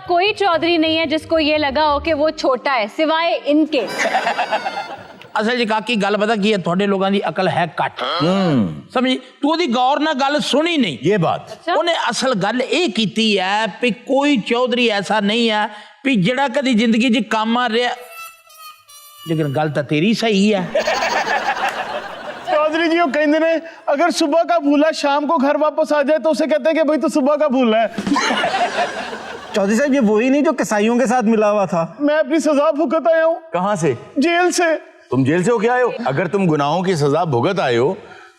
کوئی چودھری نہیں ہے جس کو یہ لگا ہو کہ وہ چھوٹا ہے سوائے ان کے. اصل جی کاکی گل پتا کی ہے تھوڑے لوگوں دی عقل ہے کٹ سمجھی تو دی غور نہ گل سنی نہیں یہ بات انہیں اصل گل اے کیتی ہے کہ کوئی چودھری ایسا نہیں ہے کہ جڑا کدی زندگی جی کام آ رہا لیکن گل تو تیری صحیح ہے. چودھری جی وہ کہندے نے اگر صبح کا بھولا شام کو گھر واپس آ جائے تو اسے کہتے ہیں کہ بھائی تو صبح کا بھولا ہے. چودھری صاحب یہ وہی نہیں جو کسائیوں کے ساتھ ملا ہوا تھا؟ میں اپنی سزا بھگت آیا ہوں. کہاں سے؟ جیل سے. تم جیل سے ہو کے آئے ہو؟ اگر تم گناہوں کی سزا بھگت آئے ہو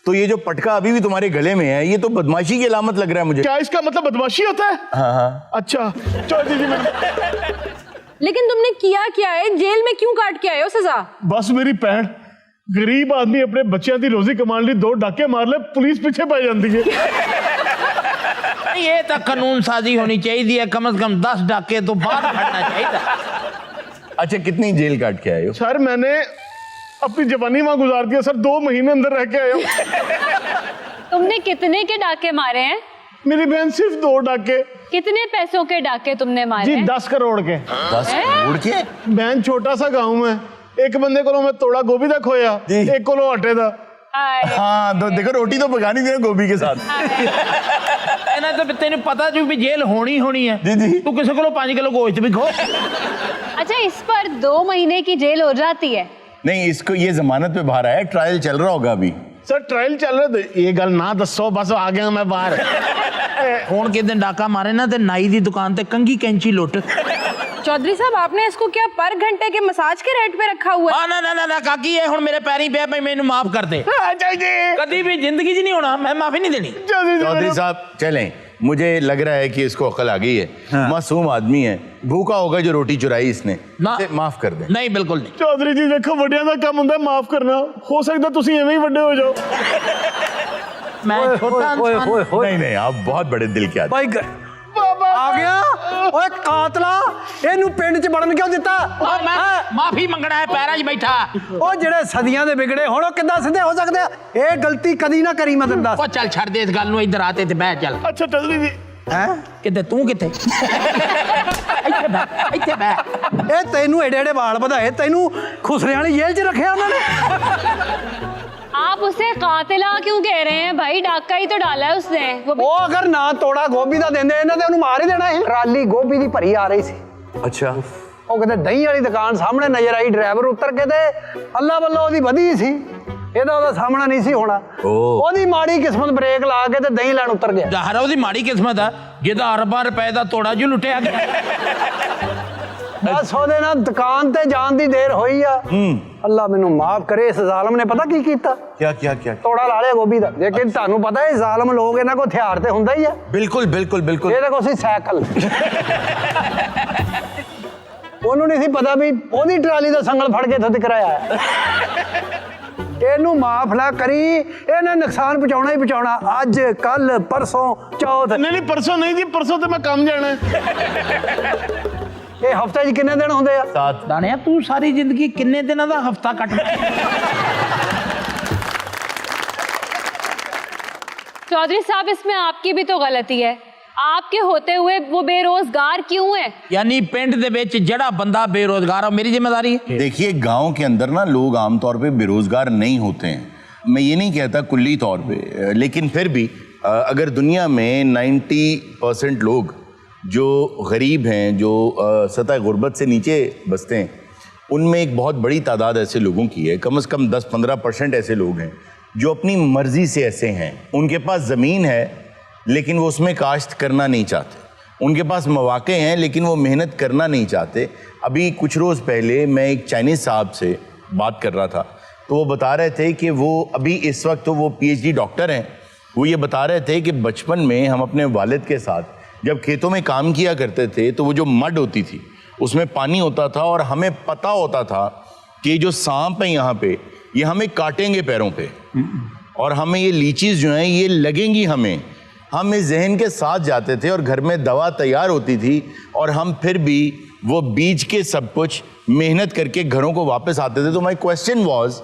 تو یہ جو پٹکا ابھی بھی تمہارے گلے میں ہے یہ تو بدماشی کی علامت لگ رہا ہے مجھے. کیا اس کا مطلب بدماشی ہوتا ہے؟ ہاں ہاں. اچھا چودھری جی لیکن تم نے کیا ہے جیل میں کیوں کاٹ کے آئے ہو سزا؟ بس میری بہن غریب آدمی اپنے بچیاں دی روزی کمان لی 2 ڈاکے مار لے پولیس پیچھے پائی جاندی ہے. یہ تو قانون سازی ہونی چاہیے ہے کم از کم 10 ڈاکے تو باہر پھڑنا چاہیے. اچھا کتنی جیل کاٹ کے آئے ہو؟ سر میں نے اپنی جوانی وہاں گزار دیا سر 2 مہینے اندر رہ کے آیا ہوں. تم نے کتنے کے ڈاکے مارے ہیں؟ میری بہن صرف 2 ڈاکے. کتنے پیسوں کے ڈاکے تم نے مارے جی ہیں؟ 10 کروڑ کے. 10 کروڑ کے؟ بہن چھوٹا سا گاؤں میں ایک بندے کو میں توڑا گوبھی دا کھویا ایک کو آٹے دا. ہاں تو دیکھو روٹی تو پکانی تھی گوبھی کے ساتھ. تو تین پتا جو بھی جیل ہونی ہے تو کسی کو 5 کلو گوشت بھی کھو. اچھا اس پر 2 مہینے کی جیل ہو جاتی ہے؟ نہیں اس کو یہ ضمانت پہ باہر آیا ٹرائل چل رہا ہوگا ابھی. سر ٹرائل چل رہا ہے یہ گل نہ دسو بس آ گیا میں باہر. ہون کے دن ڈاکا مارے نا تے نائی دی دکان تے کنگھی کینچی لوٹ. چودھری صاحب آپ نے اس کو کیا پر گھنٹے کے مساج کے ریٹ پہ رکھا ہوا ہے؟ نہ کاکی یہ ہن میرے پیریں پہ بھائی مینوں معاف کر دے. کبھی بھی زندگی جی نہیں ہونا میں معافی نہیں دینی. چودھری صاحب چلیں مجھے لگ رہا ہے کہ اس کو عقل آ گئی ہے. معصوم آدمی ہے بھوکا ہوگا جو روٹی چرائی اس نے معاف کر دیں. نہیں بالکل نہیں. چودھری جی دیکھو وڈیاں دا کام ہوندا ہے معاف کرنا. ہو سکتا تسی ایویں ہی وڈے ہو جاؤ. میں چھوٹا انسان نہیں آپ بہت بڑے دل کے آدمی. آ گیا اوے قاتلا اینو پنڈ چ بڑن کیوں دتا؟ معافی منگنا ہے پیراں 'چ بیٹھا. او جڑے صدیاں دے بگڑے ہن او کداں سدھے ہو سکدے؟ اے غلطی کدی نہ کری میں تینوں دس. او چل چھڑ دے اس گل نو ادھر آتے تے بیٹھ چل. اچھا چودھری جی کتے تو کتے ایتھے بیٹھ. اے تینوں ایڈے ایڈے وال بدھائے تینوں خسرے والی جیل چ رکھیا انہاں نے. آپ اسے قاتلہ کیوں کہہ رہے ہیں بھائی؟ ڈاکہ ہی تو ڈالا ہے اس نے. او اگر نہ توڑا گوبھی دا دیندے انہاں تے اونوں مار ہی دینا ہے. ٹرالی گوبھی دی بھری آ رہی سی. اچھا او کہتے دہی والی دکان سامنے نظر آئی ڈرائیور اتر کے تے اللہ واللہ اودی بدھی سی ਇਹਦਾ ਸਾਹਮਣਾ ਨਹੀਂ ਸੀ ਹੋਣਾ. ਉਹਦੀ ਮਾੜੀ ਕਿਸਮਤ ਬ੍ਰੇਕ ਲਾ ਕੇ ਤੇ ਦਹੀਂ ਲੈਣ ਉਤਰ ਗਿਆ. ਜ਼ਾਹਰ ਉਹਦੀ ਮਾੜੀ ਕਿਸਮਤ ਆ ਜਿਹਦਾ ਅਰਬਾਂ ਰੁਪਏ ਦਾ ਤੋੜਾ ਜੂ ਲੁੱਟਿਆ ਗਿਆ. ਬਸ ਉਹਦੇ ਨਾਲ ਦੁਕਾਨ ਤੇ ਜਾਣ ਦੀ ਦੇਰ ਹੋਈ ਆ. ਅੱਲਾ ਮੈਨੂੰ ਮਾਫ ਕਰੇ ਇਸ ਜ਼ਾਲਮ ਨੇ ਪਤਾ ਕੀ ਕੀਤਾ? क्या ਤੋੜਾ ਲਾ ਲਿਆ ਗੋਭੀ ਦਾ. ਲੇਕਿਨ ਤੁਹਾਨੂੰ ਪਤਾ ਹੈ ਜ਼ਾਲਮ ਲੋਕ ਇਹਨਾਂ ਕੋਲ ਹਥਿਆਰ ਤੇ ਹੁੰਦਾ ਹੀ ਆ. बिल्कुल ਇਹਦੇ ਕੋਲ ਸੀ ਸਾਈਕਲ. ਉਹਨੂੰ ਨਹੀਂ ਸੀ ਪਤਾ ਵੀ ਉਹਦੀ ਟਰਾਲੀ ਦਾ ਸੰਗਲ ਫੜ ਕੇ ਇੱਥੋਂ ਤੱਕ ਆਇਆ. ਇਹਨੂੰ ਮਾਫ ਨਾ ਕਰੀ ਇਹਨੇ ਨੁਕਸਾਨ ਪਹੁੰਚਾਉਣਾ ਹੀ ਪਹੁੰਚਾਉਣਾ. ਅੱਜ ਕੱਲ ਪਰਸੋਂ ਚੌਥ. ਨਹੀਂ ਪਰਸੋਂ ਨਹੀਂ ਜੀ ਪਰਸੋਂ ਤੇ ਮੈਂ ਕੰਮ ਜਾਣਾ. ਇਹ ਹਫਤੇ 'ਚ ਕਿੰਨੇ ਦਿਨ ਹੁੰਦੇ ਆ? ਦਾਣਿਆ ਤੂੰ ਸਾਰੀ ਜ਼ਿੰਦਗੀ ਕਿੰਨੇ ਦਿਨਾਂ ਦਾ ਹਫਤਾ ਕੱਟ चौधरी साहब इसमें आपकी भी तो गलती है. आपके होते हुए वो बेरोजगार क्यों है? यानी पिंड दे विच जड़ा बंदा बेरोजगार हो मेरी जिम्मेदारी है. देखिए गांव के अंदर ना लोग आमतौर पे बेरोजगार नहीं होते हैं. मैं ये नहीं कहता कुल्ली तौर पे लेकिन फिर भी अगर दुनिया में 90% लोग जो गरीब हैं जो सतह गुर्बत से नीचे बसते हैं उनमें एक बहुत बड़ी तादाद ऐसे लोगों की है. कम से कम 10-15% ऐसे लोग हैं जो अपनी मर्जी से ऐसे हैं. उनके पास ज़मीन है लेकिन वो उसमें काश्त करना नहीं चाहते. उनके पास मौक़े हैं लेकिन वो मेहनत करना नहीं चाहते. अभी कुछ रोज़ पहले मैं एक चाइनीज़ साहब से बात कर रहा था तो वो बता रहे थे कि वो अभी इस वक्त तो वो PhD डॉक्टर हैं. वो ये बता रहे थे कि बचपन में हम अपने वालिद के साथ जब खेतों में काम किया करते थे तो वो जो मड होती थी उसमें पानी होता था और हमें पता होता था कि जो सांप है यहाँ पे ये हमें काटेंगे पैरों पे और हमें ये लीचीज़ जो हैं ये लगेंगी हमें. हम इस जहन के साथ जाते थे और घर में दवा तैयार होती थी और हम फिर भी वो बीज के सब कुछ मेहनत करके घरों को वापस आते थे. तो माई क्वेश्चन वॉज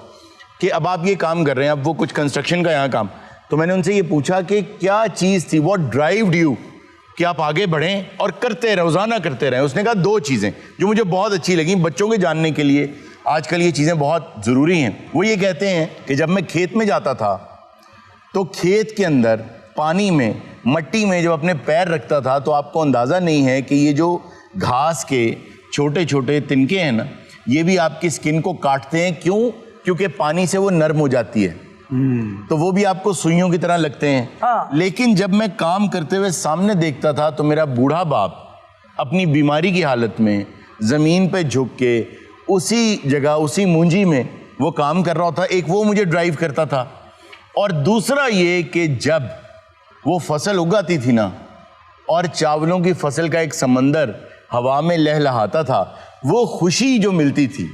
कि अब आप ये काम कर रहे हैं अब वो कुछ कंस्ट्रक्शन का यहाँ काम तो मैंने उनसे ये पूछा कि क्या चीज़ थी व्हाट ड्राइव्ड यू कि आप आगे बढ़ें और करते रोजाना करते रहें। उसने कहा 2 चीज़ें जो मुझे बहुत अच्छी लगी बच्चों के जानने के लिए, आजकल ये चीज़ें बहुत ज़रूरी हैं। वो ये कहते हैं कि जब मैं खेत में जाता था तो खेत के अंदर पानी में, मट्टी में जब अपने पैर रखता था तो आपको अंदाज़ा नहीं है कि ये जो घास के छोटे छोटे तिनके हैं ना, ये भी आपकी स्किन को काटते हैं। क्यों? क्योंकि पानी से वो नरम हो जाती है, तो वो भी आपको सुइयों की तरह लगते हैं। हाँ। लेकिन जब मैं काम करते हुए सामने देखता था तो मेरा बूढ़ा बाप अपनी बीमारी की हालत में ज़मीन पे झुक के उसी जगह, उसी मूंजी में वो काम कर रहा था। एक वो मुझे ड्राइव करता था, और दूसरा ये कि जब वो फसल उगाती थी ना और चावलों की फसल का एक समंदर हवा में लहलहाता था, वो खुशी जो मिलती थी,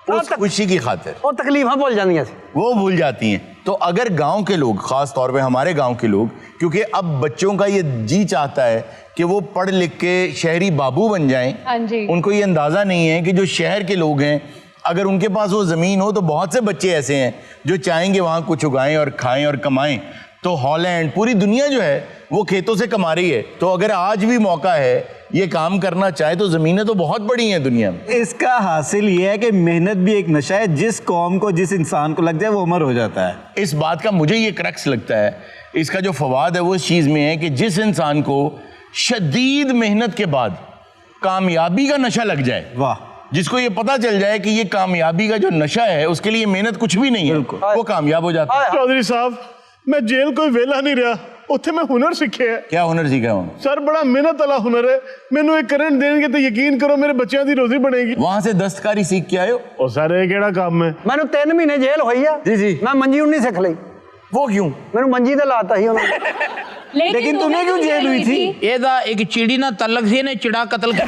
उस खुशी की खातिर वो तकलीफां भूल जांदियां सी। वो भूल जाती हैं। तो अगर गांव के लोग, खास तौर पे हमारे गांव के लोग, क्योंकि अब बच्चों का ये जी चाहता है कि वो पढ़ लिख के शहरी बाबू बन जाएं, हाँ जी। उनको ये अंदाज़ा नहीं है कि जो शहर के लोग हैं, अगर उनके पास वो ज़मीन हो तो बहुत से बच्चे ऐसे हैं जो चाहेंगे वहाँ कुछ उगाएं और खाएं और कमाएं। तो हॉलैंड, पूरी दुनिया जो है वो खेतों से कमा रही है। तो अगर आज भी मौका है ये काम करना चाहे तो ज़मीनें तो बहुत बड़ी हैं दुनिया में। इसका हासिल ये है कि मेहनत भी एक नशा है, जिस कौम को, जिस इंसान को लग जाए वो अमर हो जाता है। इस बात का मुझे ये क्रक्स लगता है, इसका जो फवाद है वो इस चीज़ में है कि जिस इंसान को शदीद मेहनत के बाद कामयाबी का नशा लग जाए, वाह, जिसको ये पता चल जाए कि ये कामयाबी का जो नशा है उसके लिए मेहनत कुछ भी नहीं है, वो कामयाब हो जाता है। चौधरी साहब, मैं जेल कोई वेला नहीं रहा, उत्थे मैं हुनर सीखे है। क्या हुनर सीखा हूँ? सर बड़ा मेहनत वाला हुनर है। मैनू एक करंट देंगे तो यकीन करो मेरे बच्चों की रोजी बनेगी। वहां से दस्तकारी सीख के आए हो? ओ सर ये केड़ा काम है? मैंने 3 महीने जेल हुई है जी जी। मैं मंजी उन्नी सिख ली। वो क्यों? मैंने मंजी ते लाता ही उन्होंने। लेकिन तुम्हें क्यों जेल हुई थी? ਇਹਦਾ ਇੱਕ ਚਿੜੀ ਨਾਲ ਤਲਕ ਸੀ, ਇਹਨੇ ਚਿੜਾ ਕਤਲ ਕਰ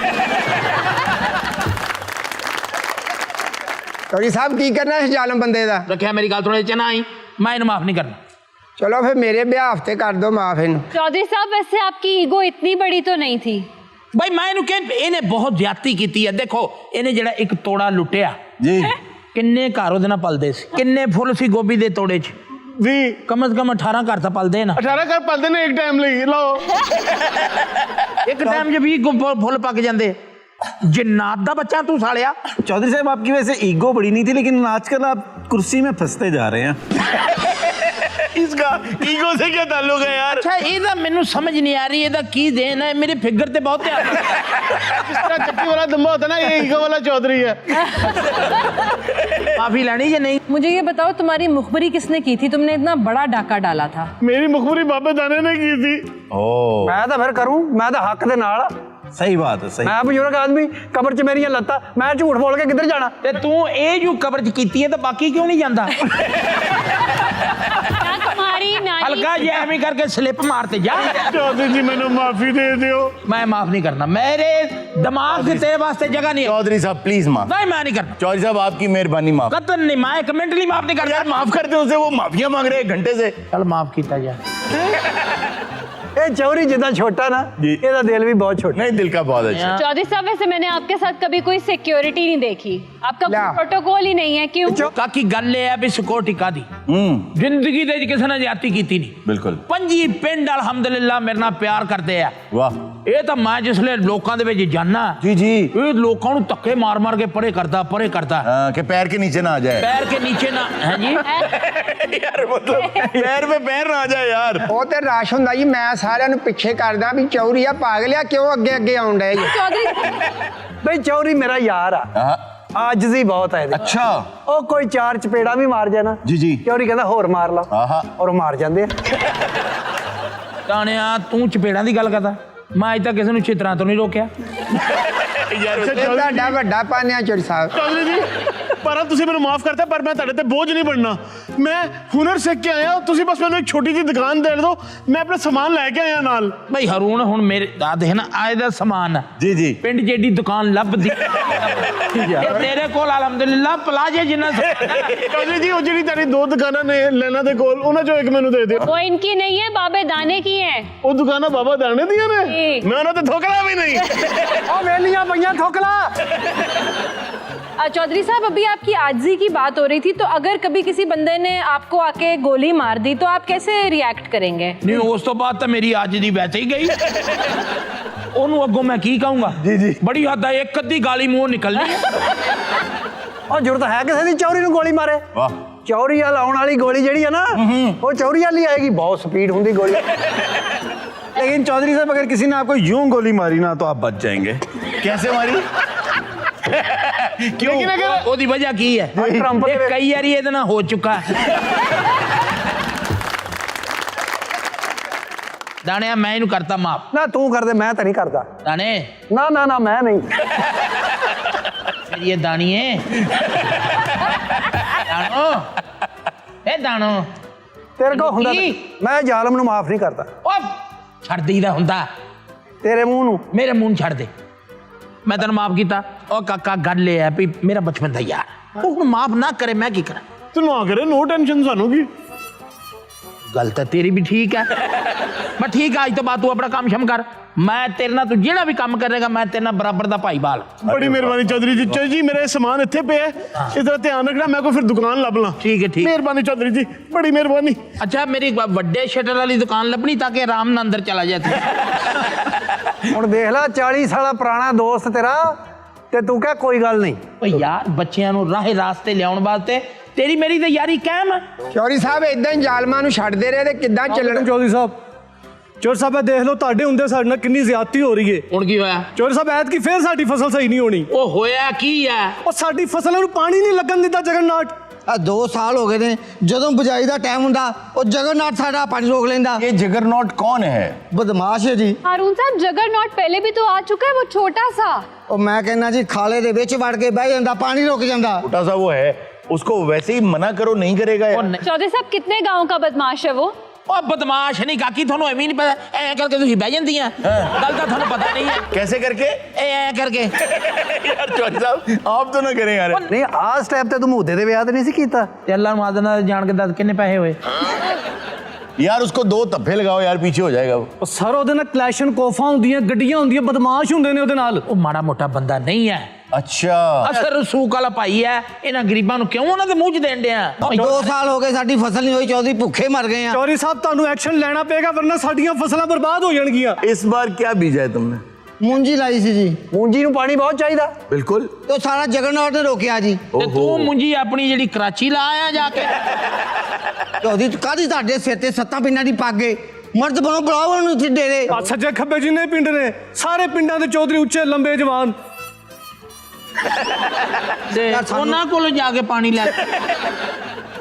चौधरी साहब की करना इस जालम बंदे दा? ਰੱਖਿਆ। ਮੇਰੀ ਗੱਲ ਥੋੜੇ ਚਨਾ ਆਈ, ਮੈਂ ਇਹਨੂੰ ਮਾਫ ਨਹੀਂ ਕਰਨਾ। चलो फिर मेरे ब्याह हफ्ते कर दो माफ इन। चौधरी साहब वैसे आपकी ईगो इतनी बड़ी तो नहीं थी। ਬਈ ਮੈਂ ਇਹਨੂੰ ਕਿ ਇਹਨੇ ਬਹੁਤ ਜ਼ਿਆਦਤੀ ਕੀਤੀ ਹੈ। ਦੇਖੋ ਇਹਨੇ ਜਿਹੜਾ ਇੱਕ ਤੋੜਾ ਲੁੱਟਿਆ जी। ਕਿੰਨੇ ਘਰ ਉਹਦੇ ਨਾਲ ਪਲਦੇ ਸੀ, ਕਿੰਨੇ ਫੁੱਲ ਸੀ ਗੋਭੀ ਦੇ ਤੋੜੇ 'ਚ, भी ਕਮ ਸੇ ਕਮ 18 ਘਰ ਤਾਂ ਪਲਦੇ ਨਾ। 18 कर पाते ने एक टाइम ले लो। ਇੱਕ ਟਾਈਮ 'ਚ 20 ਫੁੱਲ ਪੱਕ ਜਾਂਦੇ। जिन्नात दा बच्चा तू सालिया। चौधरी साहब आपकी वैसे ईगो बड़ी नहीं थी, लेकिन आजकल आप कुर्सी में फंसते जा रहे हैं। इसका ईगो से क्या ताल्लुक है यार? अच्छा ਇਹਦਾ ਮੈਨੂੰ ਸਮਝ ਨਹੀਂ ਆ ਰਹੀ ਇਹਦਾ ਕੀ ਦੇਣ ਹੈ। ਮੇਰੇ ਫਿਗਰ ਤੇ ਬਹੁਤ ਧਿਆਨ जिस तरह चक्की वाला दम्बा होता है ना, ये ईगो वाला चौधरी है। माफी लेनी या नहीं? मुझे ये बताओ तुम्हारी मुखबरी किसने की थी? तुमने इतना बड़ा डाका डाला था। मेरी मुखबरी बाबे दाने ने की थी। मैं तो फिर करूं, मैं तो हक दे नाल। सही बात है, सही। मैं बुजुर्ग आदमी, कब्र च मेरियां लत्तां, मैं झूठ बोल के किधर जाना? ਤੇ ਤੂੰ ਇਹ ਜੋ ਕਬਰ 'ਚ ਕੀਤੀ ਹੈ ਤਾਂ ਬਾਕੀ ਕਿਉਂ ਨਹੀਂ ਜਾਂਦਾ? क्या तुम्हारी नानी ਹਲਕਾ ਜਿਹਾ ਐਵੇਂ ਕਰਕੇ ਸਲਿੱਪ ਮਾਰ ਤੇ ਜਾ। चौधरी जी मैंने माफी दे दियो। मैं माफ नहीं करना, मेरे दिमाग से तेरे वास्ते जगह नहीं है। चौधरी साहब प्लीज माफ। नहीं मैं नहीं करना, चौधरी साहब आपकी मेहरबानी माफ। कतन नहीं, मैं एक मिनट नहीं माफ नहीं करना। यार माफ कर दे उसे, वो माफिया मांग रहे हैं 1 घंटे से। चल माफ किया जाए। ये चौरी जितना छोटा ना, ਇਹਦਾ दिल भी बहुत छोटा। नहीं, दिल का बहुत अच्छा। चौधरी साहब वैसे मैंने आपके साथ कभी कोई सिक्योरिटी नहीं देखी, आपका ला। प्रोटोकॉल ही नहीं है। क्यों? काकी गल है भी सिक्योरिटी का दी जिंदगी दे किसी ने ज्यादती की नहीं। बिल्कुल। 5 पिंड अलहमदुलिल्लाह मेरे नाल प्यार करते हैं। वाह। ਇਹ ਤਾਂ ਮੈਂ ਜਿਸਲੇ ਲੋਕਾਂ ਦੇ ਵਿੱਚ ਜਾਣਾ जी जी। ਇਹ ਲੋਕਾਂ ਨੂੰ ਧੱਕੇ ਮਾਰ ਮਾਰ ਕੇ ਪਰੇ ਕਰਦਾ कि पैर के नीचे ना आ जाए। ਪੈਰ ਕੇ ਨੀਚੇ ਨਾ ਹੈ ਜੀ। यार मतलब पैर पे पैर ना आ जाए यार। ਉਹ ਤੇ ਰਾਸ਼ ਹੁੰਦਾ ਜੀ, ਮੈਂ ਸਾਰਿਆਂ ਨੂੰ ਪਿੱਛੇ ਕਰਦਾ ਵੀ ਚੌਰੀ ਆ ਪਾਗਲਿਆ ਕਿਉਂ ਅੱਗੇ ਅੱਗੇ ਆਉਣ ਡਏ ਜੀ। चौधरी भाई चौरी मेरा यार आ, आजिज़ी बहुत है। अच्छा। ओ कोई 4 चपेड़ा भी मार जाए ना, जी जी। चौरी कहता होर मार ला, आहा। और मार जाते ਤਾਣਿਆ ਤੂੰ ਚਪੇੜਾਂ ਦੀ ਗੱਲ ਕਰਦਾ, ਮੈਂ ਅੱਜ ਤੱਕ ਕਿਸੇ ਨੂੰ ਛਿੱਤਰਾਂ ਤੋਂ ਨਹੀਂ ਰੋਕਿਆ। ਇਹ ਤੁਹਾਡਾ ਵੱਡਾ ਪਾਨਿਆ ਚੌਰੀ ਸਾਹਿਬ। चौधरी जी पर तुसी मैंने माफ करता, पर मैं तेरे ते बोझ नहीं बनना। मैं हुनर सीख के आया, तुसी बस मैंने एक छोटी जी दुकान दे दो, मैं अपना सामान लेके आया नाल। ਬਈ ਹਰੂਣ ਹੁਣ ਮੇਰੇ ਆ ਦੇਖ ਨਾ ਆਏ ਦਾ ਸਮਾਨ ਆ। जी जी। ਪਿੰਡ ਜਿਹੜੀ ਦੁਕਾਨ ਲੱਭਦੀ ਇਹ ਤੇਰੇ ਕੋਲ ਅਲਹਮਦੁਲਿल्लाह ਪਲਾਜੇ ਜਿੰਨਾ चौधरी जी वो जी तेरी 2 दुकाना ने लेना दे कोल, उन्हें जो एक मैनू दे दियो। वो इनकी नहीं है, बाबे दाने की है। वो दुकाना बाबा दाने दिया ने, जी। मैं उन्हें तो ठोकरा भी नहीं। ओ वेलियां पईयां ठोकला। चौधरी साहब अभी आपकी आजिज़ी की बात हो रही थी, तो अगर कभी किसी बंदे ने आपको आके गोली मार दी तो आप कैसे रिएक्ट करेंगे? नहीं उस तो बाद तो मेरी आज दी वैसे ही गई ਉਹਨੂੰ ਅੱਗੋਂ ਮੈਂ ਕੀ ਕਹੂੰਗਾ ਜੀ ਬੜੀ ਹੱਦ ਹੈ ਇੱਕ ਅੱਧੀ ਗਾਲੀ ਮੂੰਹ ਨਿਕਲਣੀ ਉਹ ਜ਼ਰੂਰਤ ਹੈ ਕਿਸੇ ਦੀ ਚੌਰੀ ਨੂੰ ਗੋਲੀ ਮਾਰੇ वाह ਚੌਰੀ ਵਾਲ ਆਉਣ ਵਾਲੀ ਗੋਲੀ ਜਿਹੜੀ ਹੈ ਨਾ ਉਹ ਚੌਰੀ ਵਾਲੀ ਆਏਗੀ ਬਹੁਤ ਸਪੀਡ ਹੁੰਦੀ ਗੋਲੀ लेकिन चौधरी साहब अगर किसी ने आपको यूं गोली मारी ना तो आप बच जाएंगे। कैसे मारी ਕਿਉਂ ਉਹਦੀ ਵਜ੍ਹਾ ਕੀ ਹੈ ਟਰੰਪ ਦੇ ਇਹ ਕਈ ਵਾਰੀ ਇਹਦੇ ਨਾਲ ਹੋ ਚੁੱਕਾ ਦਾਣਿਆ ਮੈਂ ਇਹਨੂੰ ਕਰਤਾ ਮਾਫ ਨਾ ਤੂੰ ਕਰਦੇ ਮੈਂ ਤਾਂ ਨਹੀਂ ਕਰਦਾ ਦਾਣੇ ਨਾ ਨਾ ਨਾ ਮੈਂ ਨਹੀਂ ਫਿਰ ਇਹ ਦਾਣੀਏ ਦਾਣੋ ਇਹ ਦਾਣੋ ਤੇਰੇ ਕੋਲ ਹੁੰਦਾ ਕੀ? ਮੈਂ ਜ਼ਾਲਮ ਨੂੰ ਮਾਫ ਨਹੀਂ ਕਰਦਾ ਉਹ ਛੱਡ ਦਈਦਾ ਹੁੰਦਾ ਤੇਰੇ ਮੂੰਹ ਨੂੰ ਮੇਰੇ ਮੂੰਹ ਨੂੰ ਛੱਡ ਦੇ ਮੈਂ ਤੈਨੂੰ ਮਾਫ ਕੀਤਾ ਉਹ ਕਾਕਾ ਗੱਲ ਇਹ ਹੈ ਵੀ ਮੇਰਾ ਬਚਪਨ ਦਾ ਯਾਰ ਉਹ ਹੁਣ ਮਾਫ ਨਾ ਕਰੇ ਮੈਂ ਕੀ ਕਰਾਂ ਤੂੰ ਨਾ ਕਰੇ ਨੋ ਟੈਨਸ਼ਨ ਸਾਨੂੰ ਕੀ ਗੱਲ ਤਾਂ ਤੇਰੀ ਵੀ ਠੀਕ ਹੈ ਮੈਂ ਠੀਕ ਆ ਅੱਜ ਤੋਂ ਬਾਅਦ ਤੂੰ ਆਪਣਾ ਕੰਮ ਸ਼ਮ ਕਰ ਮੈਂ ਤੇਰੇ ਨਾਲ ਤੂੰ ਜਿਹੜਾ ਵੀ ਕੰਮ ਕਰੇਗਾ ਮੈਂ ਤੇਰੇ ਨਾਲ ਬਰਾਬਰ ਦਾ ਭਾਈਵਾਲ ਬੜੀ ਮਿਹਰਬਾਨੀ ਚੌਧਰੀ ਜੀ ਚੌਧਰੀ ਜੀ ਮੇਰਾ ਸਮਾਨ ਇੱਥੇ ਪਿਆ ਇਸ ਦਾ ਧਿਆਨ ਰੱਖਣਾ ਮੈਂ ਕੋਈ ਫਿਰ ਦੁਕਾਨ ਲੱਭ ਲਾਂ ਠੀਕ ਹੈ ਠੀਕ ਮਿਹਰਬਾਨੀ ਚੌਧਰੀ ਜੀ ਬੜੀ ਮਿਹਰਬਾਨੀ ਅੱਛਾ ਮੇਰੀ ਵੱਡੇ ਸ਼ਟਰ ਵਾਲੀ ਦੁਕਾਨ ਲੱਭਣੀ ਤਾਂ ਕਿ ਆਰਾਮ ਨਾਲ ਅੰਦਰ ਚਲਾ ਜਾ ਤੂੰ ਹੁਣ ਦੇਖ ਲੈ 40 ਸਾਲਾ ਪੁਰਾਣਾ ਦੋਸਤ ਤੇਰਾ ਤੇ ਤੂੰ ਕਹ ਕੋਈ ਗੱਲ ਨਹੀਂ ਓ ਯਾਰ ਬੱਚਿਆਂ ਨੂੰ ਰਾਹੇ ਰਾਸਤੇ ਲਿਆਉਣ ਵਾਸਤੇ ਤੇਰੀ ਮੇਰੀ ਤਾਂ ਯਾਰੀ ਕਾਇਮ ਹੈ ਚੌਰੀ ਸਾਹਿਬ ਇਦਾਂ ਹੀ ਜ਼ਾਲਮਾਂ ਨੂੰ ਛੱਡਦੇ ਰਹੇ ਤੇ ਕਿੱਦਾਂ ਚੱਲਣ ਚੌਧਰੀ ਸਾਹਿਬ ਇਹ ਦੇਖ ਲਓ ਤੁਹਾਡੇ ਹੁੰਦੇ ਸਾਡੇ ਨਾਲ ਕਿੰਨੀ ਜ਼ਿਆਦਤੀ ਹੋ ਰਹੀ ਹੈ ਹੁਣ ਕੀ ਹੋਇਆ ਚੌਧਰੀ ਸਾਹਿਬ ਐਤਕੀ ਫੇਰ ਸਾਡੀ ਫਸਲ ਸਹੀ ਨਹੀਂ ਹੋਣੀ ਉਹ ਹੋਇਆ ਕੀ ਹੈ ਉਹ ਸਾਡੀ ਫਸਲਾਂ ਨੂੰ ਪਾਣੀ ਨਹੀਂ ਲੱਗਣ ਦਿੱਤਾ ਜਗਨਨਾਥ ਆ 2 ਸਾਲ ਹੋ ਗਏ ਨੇ ਜਦੋਂ ਬੁਝਾਈ ਦਾ ਟਾਈਮ ਹੁੰਦਾ ਉਹ ਜਗਨਨਾਥ ਸਾਡਾ ਪਾਣੀ ਰੋਕ ਲੈਂਦਾ ये जगरनॉट कौन है ਬਦਮਾਸ਼ ਹੈ ਜੀ हारून साहब जगरनॉट पहले भी तो आ चुका है, वो छोटा सा। ਉਹ ਮੈਂ ਕਹਿੰਦਾ ਜੀ ਖਾਲੇ ਦੇ ਵਿੱਚ ਵੜ ਕੇ ਬਹਿ ਜਾਂਦਾ ਪਾਣੀ ਰੁਕ ਜਾਂਦਾ छोटा सा वो है उसको वैसे ही मना करो नहीं करेगा यार चौधरी साहब कितने गांव का बदमाश है वो? ਉਹ ਬਦਮਾਸ਼ ਨਹੀਂ ਕਾਕੀ ਤੁਹਾਨੂੰ ਐਵੇਂ ਨਹੀਂ ਪਤਾ ਐ ਕਰਕੇ ਤੁਸੀਂ ਬਹਿ ਜਾਂਦੀਆਂ ਗੱਲ ਤਾਂ ਤੁਹਾਨੂੰ ਪਤਾ ਨਹੀਂ ਹੈ कैसे करके ਐ ਕਰਕੇ यार चौधरी साहब आप तो ना करें यार ਨਹੀਂ ਆਹ ਸਟੈਪ ਤੇ ਤੂੰ ਮੂਦੇ ਦੇ ਵਿਆਹ ਤੇ ਨਹੀਂ ਸੀ ਕੀਤਾ ਤੇ ਅੱਲਾ ਨੂੰ ਆਦਨਾ ਜਾਣ ਕੇ ਦੱਸ ਕਿੰਨੇ ਪੈਸੇ ਹੋਏ यार उसको 2 धब्बे लगाओ यार पीछे हो जाएगा वो ਉਹ ਸਰ ਉਹਦੇ ਨਾਲ ਕਲੈਸ਼ਨ ਕੋਫਾਂ ਹੁੰਦੀਆਂ ਗੱਡੀਆਂ ਹੁੰਦੀਆਂ ਬਦਮਾਸ਼ ਹੁੰਦੇ ਨੇ ਉਹਦੇ ਨਾਲ ਉਹ ਮਾੜਾ ਮੋਟਾ ਬੰਦਾ ਨਹੀਂ ਹੈ अच्छा ਅਸਰ ਰਸੂਕ ਵਾਲਾ ਭਾਈ ਹੈ ਇਹਨਾਂ ਗਰੀਬਾਂ ਨੂੰ ਕਿਉਂ ਉਹਨਾਂ ਦੇ ਮੂੰਹ 'ਚ ਦੇਣ ਡਿਆ 2 ਸਾਲ ਹੋ ਗਏ ਸਾਡੀ ਫਸਲ ਨਹੀਂ ਹੋਈ ਚੌਧਰੀ ਭੁੱਖੇ ਮਰ ਗਏ ਆ ਚੌਧਰੀ ਸਾਹਿਬ ਤੁਹਾਨੂੰ ਐਕਸ਼ਨ ਲੈਣਾ ਪਏਗਾ ਵਰਨਾ ਸਾਡੀਆਂ ਫਸਲਾਂ ਬਰਬਾਦ ਹੋ ਜਾਣਗੀਆਂ इस बार क्या बीजा है तुमने ਮੂੰਜੀ ਲਾਈ ਸੀ ਜੀ ਮੂੰਜੀ ਨੂੰ ਪਾਣੀ ਬਹੁਤ ਚਾਹੀਦਾ बिल्कुल ਤੇ ਉਹ ਸਾਰਾ ਜਗਨਨਾਥ ਨੇ ਰੋਕਿਆ ਜੀ ਤੇ ਤੂੰ ਮੁੰਜੀ ਆਪਣੀ ਜਿਹੜੀ ਕਰਾਚੀ ਲਾ ਆਇਆ ਜਾ ਕੇ ਚੌਧਰੀ ਕਾਹਦੀ ਤੁਹਾਡੇ ਸਿਰ ਤੇ 7 ਪਿੰਡਾਂ ਦੀ ਪੱਗ ਏ ਮਰਦ ਬਣੋ ਬੁਲਾਓ ਉਹਨੂੰ ਇੱਥੇ ਡੇਰੇ ਆ ਸੱਜੇ ਖੱਬੇ ਜਿੰਨੇ ਪਿੰਡ ਨੇ ਸਾਰੇ ਪਿੰਡਾਂ ਦੇ ਚੌਧਰੀ ਉੱਚੇ ਲੰਬੇ ਜਵਾਨ ਤੇ ਉਹਨਾਂ ਕੋਲ ਜਾ ਕੇ ਪਾਣੀ ਲੈ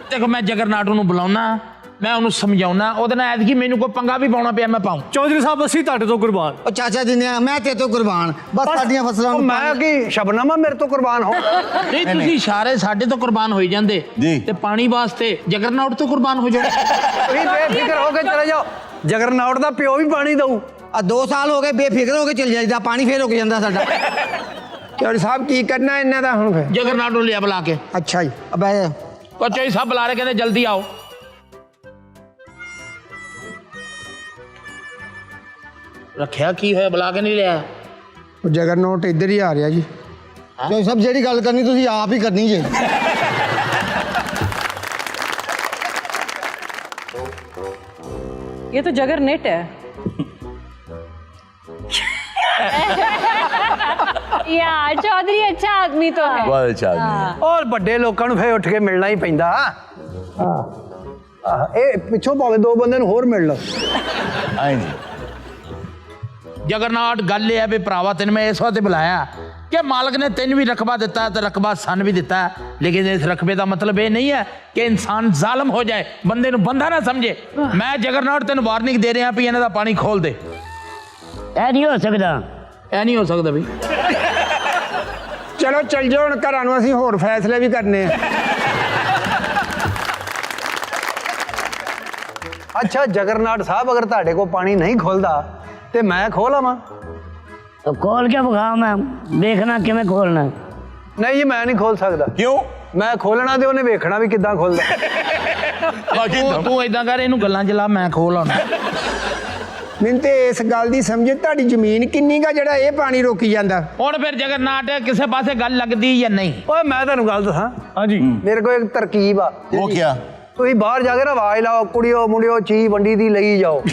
ਦੇਖੋ ਮੈਂ ਜਗਰਨਾਟੂ ਨੂੰ ਬੁਲਾਉਣਾ ਮੈਂ ਉਹਨੂੰ ਸਮਝਾਉਣਾ ਉਹਦੇ ਨਾਲ ਐਤਕੀ ਮੈਨੂੰ ਕੋਈ ਪੰਗਾ ਵੀ ਪਾਉਣਾ ਪਿਆ ਮੈਂ ਪਾਉਂ ਚੌਧਰੀ ਸਾਹਿਬ ਅਸੀਂ ਤੁਹਾਡੇ ਤੋਂ ਕੁਰਬਾਨ ਉਹ ਚਾਚਾ ਜੀ ਨੇ ਮੈਂ ਤੇ ਤੋਂ ਕੁਰਬਾਨ ਬਸ ਸਾਡੀਆਂ ਫਸਲਾਂ ਨੂੰ ਮੈਂ ਕੀ ਸ਼ਬਨਮਾ ਮੇਰੇ ਤੋਂ ਕੁਰਬਾਨ ਹੋ ਨਹੀਂ ਤੁਸੀਂ ਸਾਰੇ ਸਾਡੇ ਤੋਂ ਕੁਰਬਾਨ ਹੋਈ ਜਾਂਦੇ ਜੀ। ਤੇ ਪਾਣੀ ਵਾਸਤੇ ਜਗਰਨਾਟ ਤੋਂ ਕੁਰਬਾਨ ਹੋ ਜਾਓ ਤੁਸੀਂ ਬੇਫਿਕਰ ਹੋ ਕੇ ਚਲੇ ਜਾਓ ਜਗਰਨੌਟ ਦਾ ਪਿਓ ਵੀ ਪਾਣੀ ਦਊ ਆ 2 ਸਾਲ ਹੋ ਗਏ ਬੇਫਿਕਰ ਹੋ ਕੇ ਚੱਲ ਜਾਈਦਾ ਪਾਣੀ ਫੇਰ ਰੁਕ ਜਾਂਦਾ ਸਾਡਾ ਚੌਰੀ ਸਾਹਿਬ ਕੀ ਕਰਨਾ ਇਹਨਾਂ ਦਾ ਹੁਣ ਫਿਰ ਜਗਰਨਾਟ ਨੂੰ ਲਿਆ ਬੁਲਾ ਕੇ ਅੱਛਾ ਜੀ ਅਬੇ ਕੋਚੇ ਸਭ ਬੁਲਾ ਰਹੇ ਕਹਿੰਦੇ ਜਲਦੀ ਆਓ ਰੱਖਿਆ ਕੀ ਹੋਇਆ ਬੁਲਾ ਕੇ ਨਹੀਂ ਲਿਆ ਉਹ ਜਗਰਨੌਟ ਇੱਧਰ ਹੀ ਆ ਰਿਹਾ ਜੀ ਚੌਧਰੀ ਸਾਹਿਬ ਜਿਹੜੀ ਗੱਲ ਕਰਨੀ ਤੁਸੀਂ ਆਪ ਹੀ ਕਰਨੀ ਜੇ ये तो जगरनेट है। यार चौधरी अच्छा आदमी तो है। बहुत अच्छा आदमी ਔਰ ਵੱਡੇ ਲੋਕਾਂ ਨੂੰ ਫੇਰ ਉੱਠ ਕੇ ਮਿਲਣਾ ਹੀ ਪੈਂਦਾ ਇਹ ਪਿੱਛੋਂ ਭਾਵੇਂ 2 ਬੰਦੇ ਨੂੰ ਹੋਰ ਮਿਲ ਲਓ है आए जी ਜਗਰਨਾਟ ਗੱਲ ਇਹ ਹੈ ਵੀ ਭਰਾਵਾ ਤੈਨੂੰ ਮੈਂ ਇਸ ਵਾਸਤੇ ਬੁਲਾਇਆ ਕਿ ਮਾਲਕ ਨੇ ਤੈਨੂੰ ਵੀ ਰਕਬਾ ਦਿੱਤਾ ਤੇ ਰਕਬਾ ਸਾਨੂੰ ਵੀ ਦਿੱਤਾ ਲੇਕਿਨ ਇਸ ਰਕਬੇ ਦਾ ਮਤਲਬ ਇਹ ਨਹੀਂ ਹੈ ਕਿ ਇਨਸਾਨ ਜ਼ਾਲਮ ਹੋ ਜਾਏ ਬੰਦੇ ਨੂੰ ਬੰਦਾ ਨਾ ਸਮਝੇ ਮੈਂ ਜਗਰਨਾਟ ਤੈਨੂੰ ਵਾਰਨਿੰਗ ਦੇ ਰਿਹਾ ਵੀ ਇਹਨਾਂ ਦਾ ਪਾਣੀ ਖੋਲ ਦੇ ਇਹ ਨਹੀਂ ਹੋ ਸਕਦਾ ਇਹ ਨਹੀਂ ਹੋ ਸਕਦਾ ਵੀ ਚਲੋ ਚੱਲ ਜਾਓ ਹੁਣ ਘਰਾਂ ਨੂੰ ਅਸੀਂ ਹੋਰ ਫੈਸਲੇ ਵੀ ਕਰਨੇ ਆ ਅੱਛਾ ਜਗਰਨਾਟ ਸਾਹਿਬ ਅਗਰ ਤੁਹਾਡੇ ਕੋਲ ਪਾਣੀ ਨਹੀਂ ਖੁੱਲਦਾ ਤੇ ਮੈਂ ਖੋਲ ਆਵਾਂ ਤਾਂ ਖੋਲ ਕੇ ਵਿਖਾ ਮੈਂ ਦੇਖਣਾ ਕਿਵੇਂ ਖੋਲਣਾ ਨਹੀਂ ਜੀ ਮੈਂ ਨਹੀਂ ਖੋਲ ਸਕਦਾ क्यों ਮੈਂ ਖੋਲਣਾ ਤੇ ਉਹਨੇ ਵੇਖਣਾ ਵੀ ਕਿੱਦਾਂ ਖੁੱਲਦਾ ਤੂੰ ਇਦਾਂ ਕਰ ਇਹਨੂੰ ਗੱਲਾਂ ਚ ਲਾ ਮੈਂ ਖੋਲ ਆਉਣਾ ਮੈਨੂੰ ਤੇ ਇਸ ਗੱਲ ਦੀ ਸਮਝ ਤੁਹਾਡੀ ਜ਼ਮੀਨ ਕਿੰਨੀ ਗਾ ਜਿਹੜਾ ਇਹ ਪਾਣੀ ਰੋਕੀ ਜਾਂਦਾ। ਹੁਣ ਫਿਰ ਜਗਨਨਾਥ ਕਿਸੇ ਪਾਸੇ ਗੱਲ ਲੱਗਦੀ ਜਾਂ ਨਹੀਂ? ਓਏ ਮੈਂ ਤੁਹਾਨੂੰ ਗੱਲ ਦੱਸਾਂ, ਹਾਂਜੀ ਮੇਰੇ ਕੋਲ ਇੱਕ ਤਰਕੀਬ ਆ। वो क्या? ਤੁਸੀਂ ਬਾਹਰ ਜਾ ਕੇ ਨਾ ਆਵਾਜ਼ ਲਾਓ, ਕੁੜੀਓ ਮੁੰਡਿਓ ਚੀਜ਼ ਵੰਡੀ ਦੀ ਲਈ ਜਾਓ,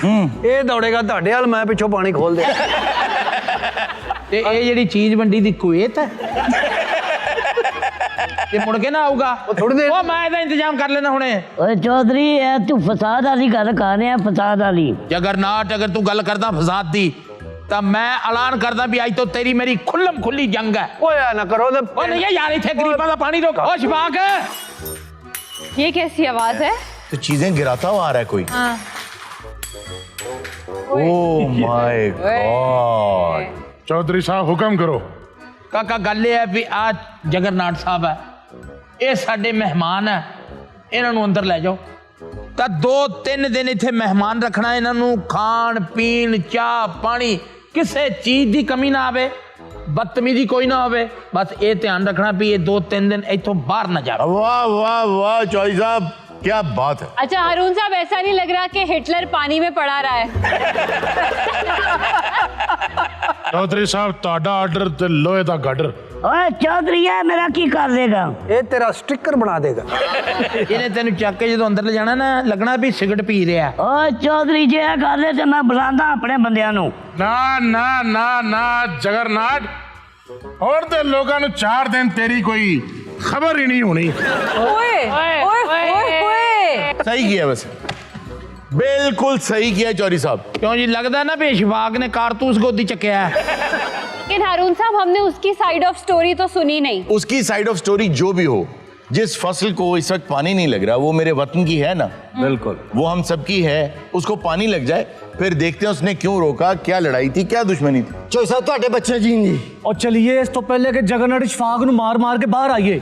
ਇਹ ਦੌੜੇਗਾ ਤੁਹਾਡੇ ਵੱਲ, ਮੈਂ ਪਿੱਛੋਂ ਪਾਣੀ ਖੋਲ ਦੇ। ਤੇ ਇਹ ਜਿਹੜੀ ਚੀਜ਼ ਵੰਡੀ ਦੀ ਕੁਵੈਤ ਹੈ ਇਹ ਮੁੜ ਕੇ ਨਾ ਆਊਗਾ? ਥੋੜੀ ਦੇਰ ਉਹ ਮੈਂ ਇਹਦਾ ਇੰਤਜ਼ਾਮ ਕਰ ਲੈਣਾ ਹੁਣੇ। ਓਏ ਚੌਧਰੀ ਇਹ ਤੂੰ ਫਸਾਦ ਵਾਲੀ ਗੱਲ ਕਰ ਰਿਹਾ, ਫਸਾਦ ਵਾਲੀ। ਜਗਰਨਾਥ ਅਗਰ ਤੂੰ ਗੱਲ ਕਰਦਾ ਫਸਾਦ ਦੀ ਤਾਂ ਮੈਂ ਐਲਾਨ ਕਰਦਾ ਵੀ ਅੱਜ ਤੋਂ ਤੇਰੀ ਮੇਰੀ ਖੁੱਲਮ ਖੁੱਲੀ ਜੰਗ ਹੈ। ਓਏ ਐ ਨਾ ਕਰੋ ਤੇ ਉਹ ਨਹੀਂ ਯਾਰ ਇੱਥੇ ਗਰੀਬਾਂ ਦਾ ਪਾਣੀ ਰੋਕ। ਉਹ ਸ਼ਫਾਕ ये कैसी आवाज है? तो चीजें गिराता हुआ आ रहा है कोई। हाँ। Oh my God. चौधरी साहब हुक्म करो। ਕਾਕਾ ਗੱਲ ਇਹ ਹੈ ਵੀ ਆ ਜਗਰਨਾਥ ਸਾਹਿਬ ਹੈ, ਇਹ ਸਾਡੇ ਮਹਿਮਾਨ ਹੈ, ਇਹਨਾਂ ਨੂੰ ਅੰਦਰ ਲੈ ਜਾਓ। ਤਾਂ 2-3 ਦਿਨ ਇੱਥੇ ਮਹਿਮਾਨ ਰੱਖਣਾ, ਇਹਨਾਂ ਨੂੰ ਖਾਣ ਪੀਣ ਚਾਹ ਪਾਣੀ ਕਿਸੇ ਚੀਜ਼ ਦੀ ਕਮੀ ਨਾ ਆਵੇ, ਬਦਤਮੀਜ਼ੀ ਕੋਈ ਨਾ ਹੋਵੇ। ਬਸ ਇਹ ਧਿਆਨ ਰੱਖਣਾ ਵੀ ਇਹ 2-3 ਦਿਨ ਇੱਥੋਂ ਬਾਹਰ ਨਾ ਜਾਵੇ। वाह वाह वाह चौधरी साहब, क्या बात है। अच्छा हारून साहब, ऐसा नहीं लग रहा कि हिटलर पानी में पड़ा रहा है? चौधरी साहब ਤੁਹਾਡਾ ਆਰਡਰ ਤੇ ਲੋਹੇ ਦਾ ਗਾਡਰ। ਓਏ ਚੌਧਰੀ ਇਹ ਮੇਰਾ ਕੀ ਕਰ ਦੇਗਾ? ਇਹ ਤੇਰਾ ਸਟicker ਬਣਾ ਦੇਗਾ। ਇਹਨੇ ਤੈਨੂੰ ਚੱਕ ਕੇ ਜਦੋਂ ਅੰਦਰ ਲੈ ਜਾਣਾ ਨਾ, ਲੱਗਣਾ ਵੀ ਸਿਗਰਟ ਪੀ ਰਿਹਾ। ਓਏ ਚੌਧਰੀ ਜੇ ਇਹ ਕਰ ਦੇ ਤੇ ਮੈਂ ਬੁਲਾਉਂਦਾ ਆਪਣੇ ਬੰਦਿਆਂ ਨੂੰ। ਨਾ ਨਾ ਨਾ ਨਾ ਜਗਰਨਾਥ, ਹੋਰ ਤੇ ਲੋਕਾਂ ਨੂੰ 4 ਦਿਨ ਤੇਰੀ ਕੋਈ ਖਬਰ ਹੀ ਨਹੀਂ ਹੋਣੀ। ओए ओए ओए ओए सही किया वैसे, बिल्कुल सही किया चौधरी साहब। क्यों जी, लगता है ना भी शफाक ने कारतूस गोदी चक्या है। लेकिन हारून साहब, हमने उसकी साइड ऑफ स्टोरी तो सुनी नहीं। उसकी साइड ऑफ स्टोरी जो भी हो, जिस फसल को इस वक्त पानी नहीं लग रहा वो मेरे वतन की है ना, बिल्कुल वो हम सबकी है, उसको पानी लग जाए फिर देखते हैं उसने क्यों रोका, क्या लड़ाई थी, क्या दुश्मनी थी। ਚੋਈ ਸਾਹਿਬ ਤੁਹਾਡੇ ਬੱਚੇ ਜੀਣ ਜੀ। और चलिए इस तो पहले कि जगन्नाथ शफाक ਨੂੰ मार मार के बाहर आइए।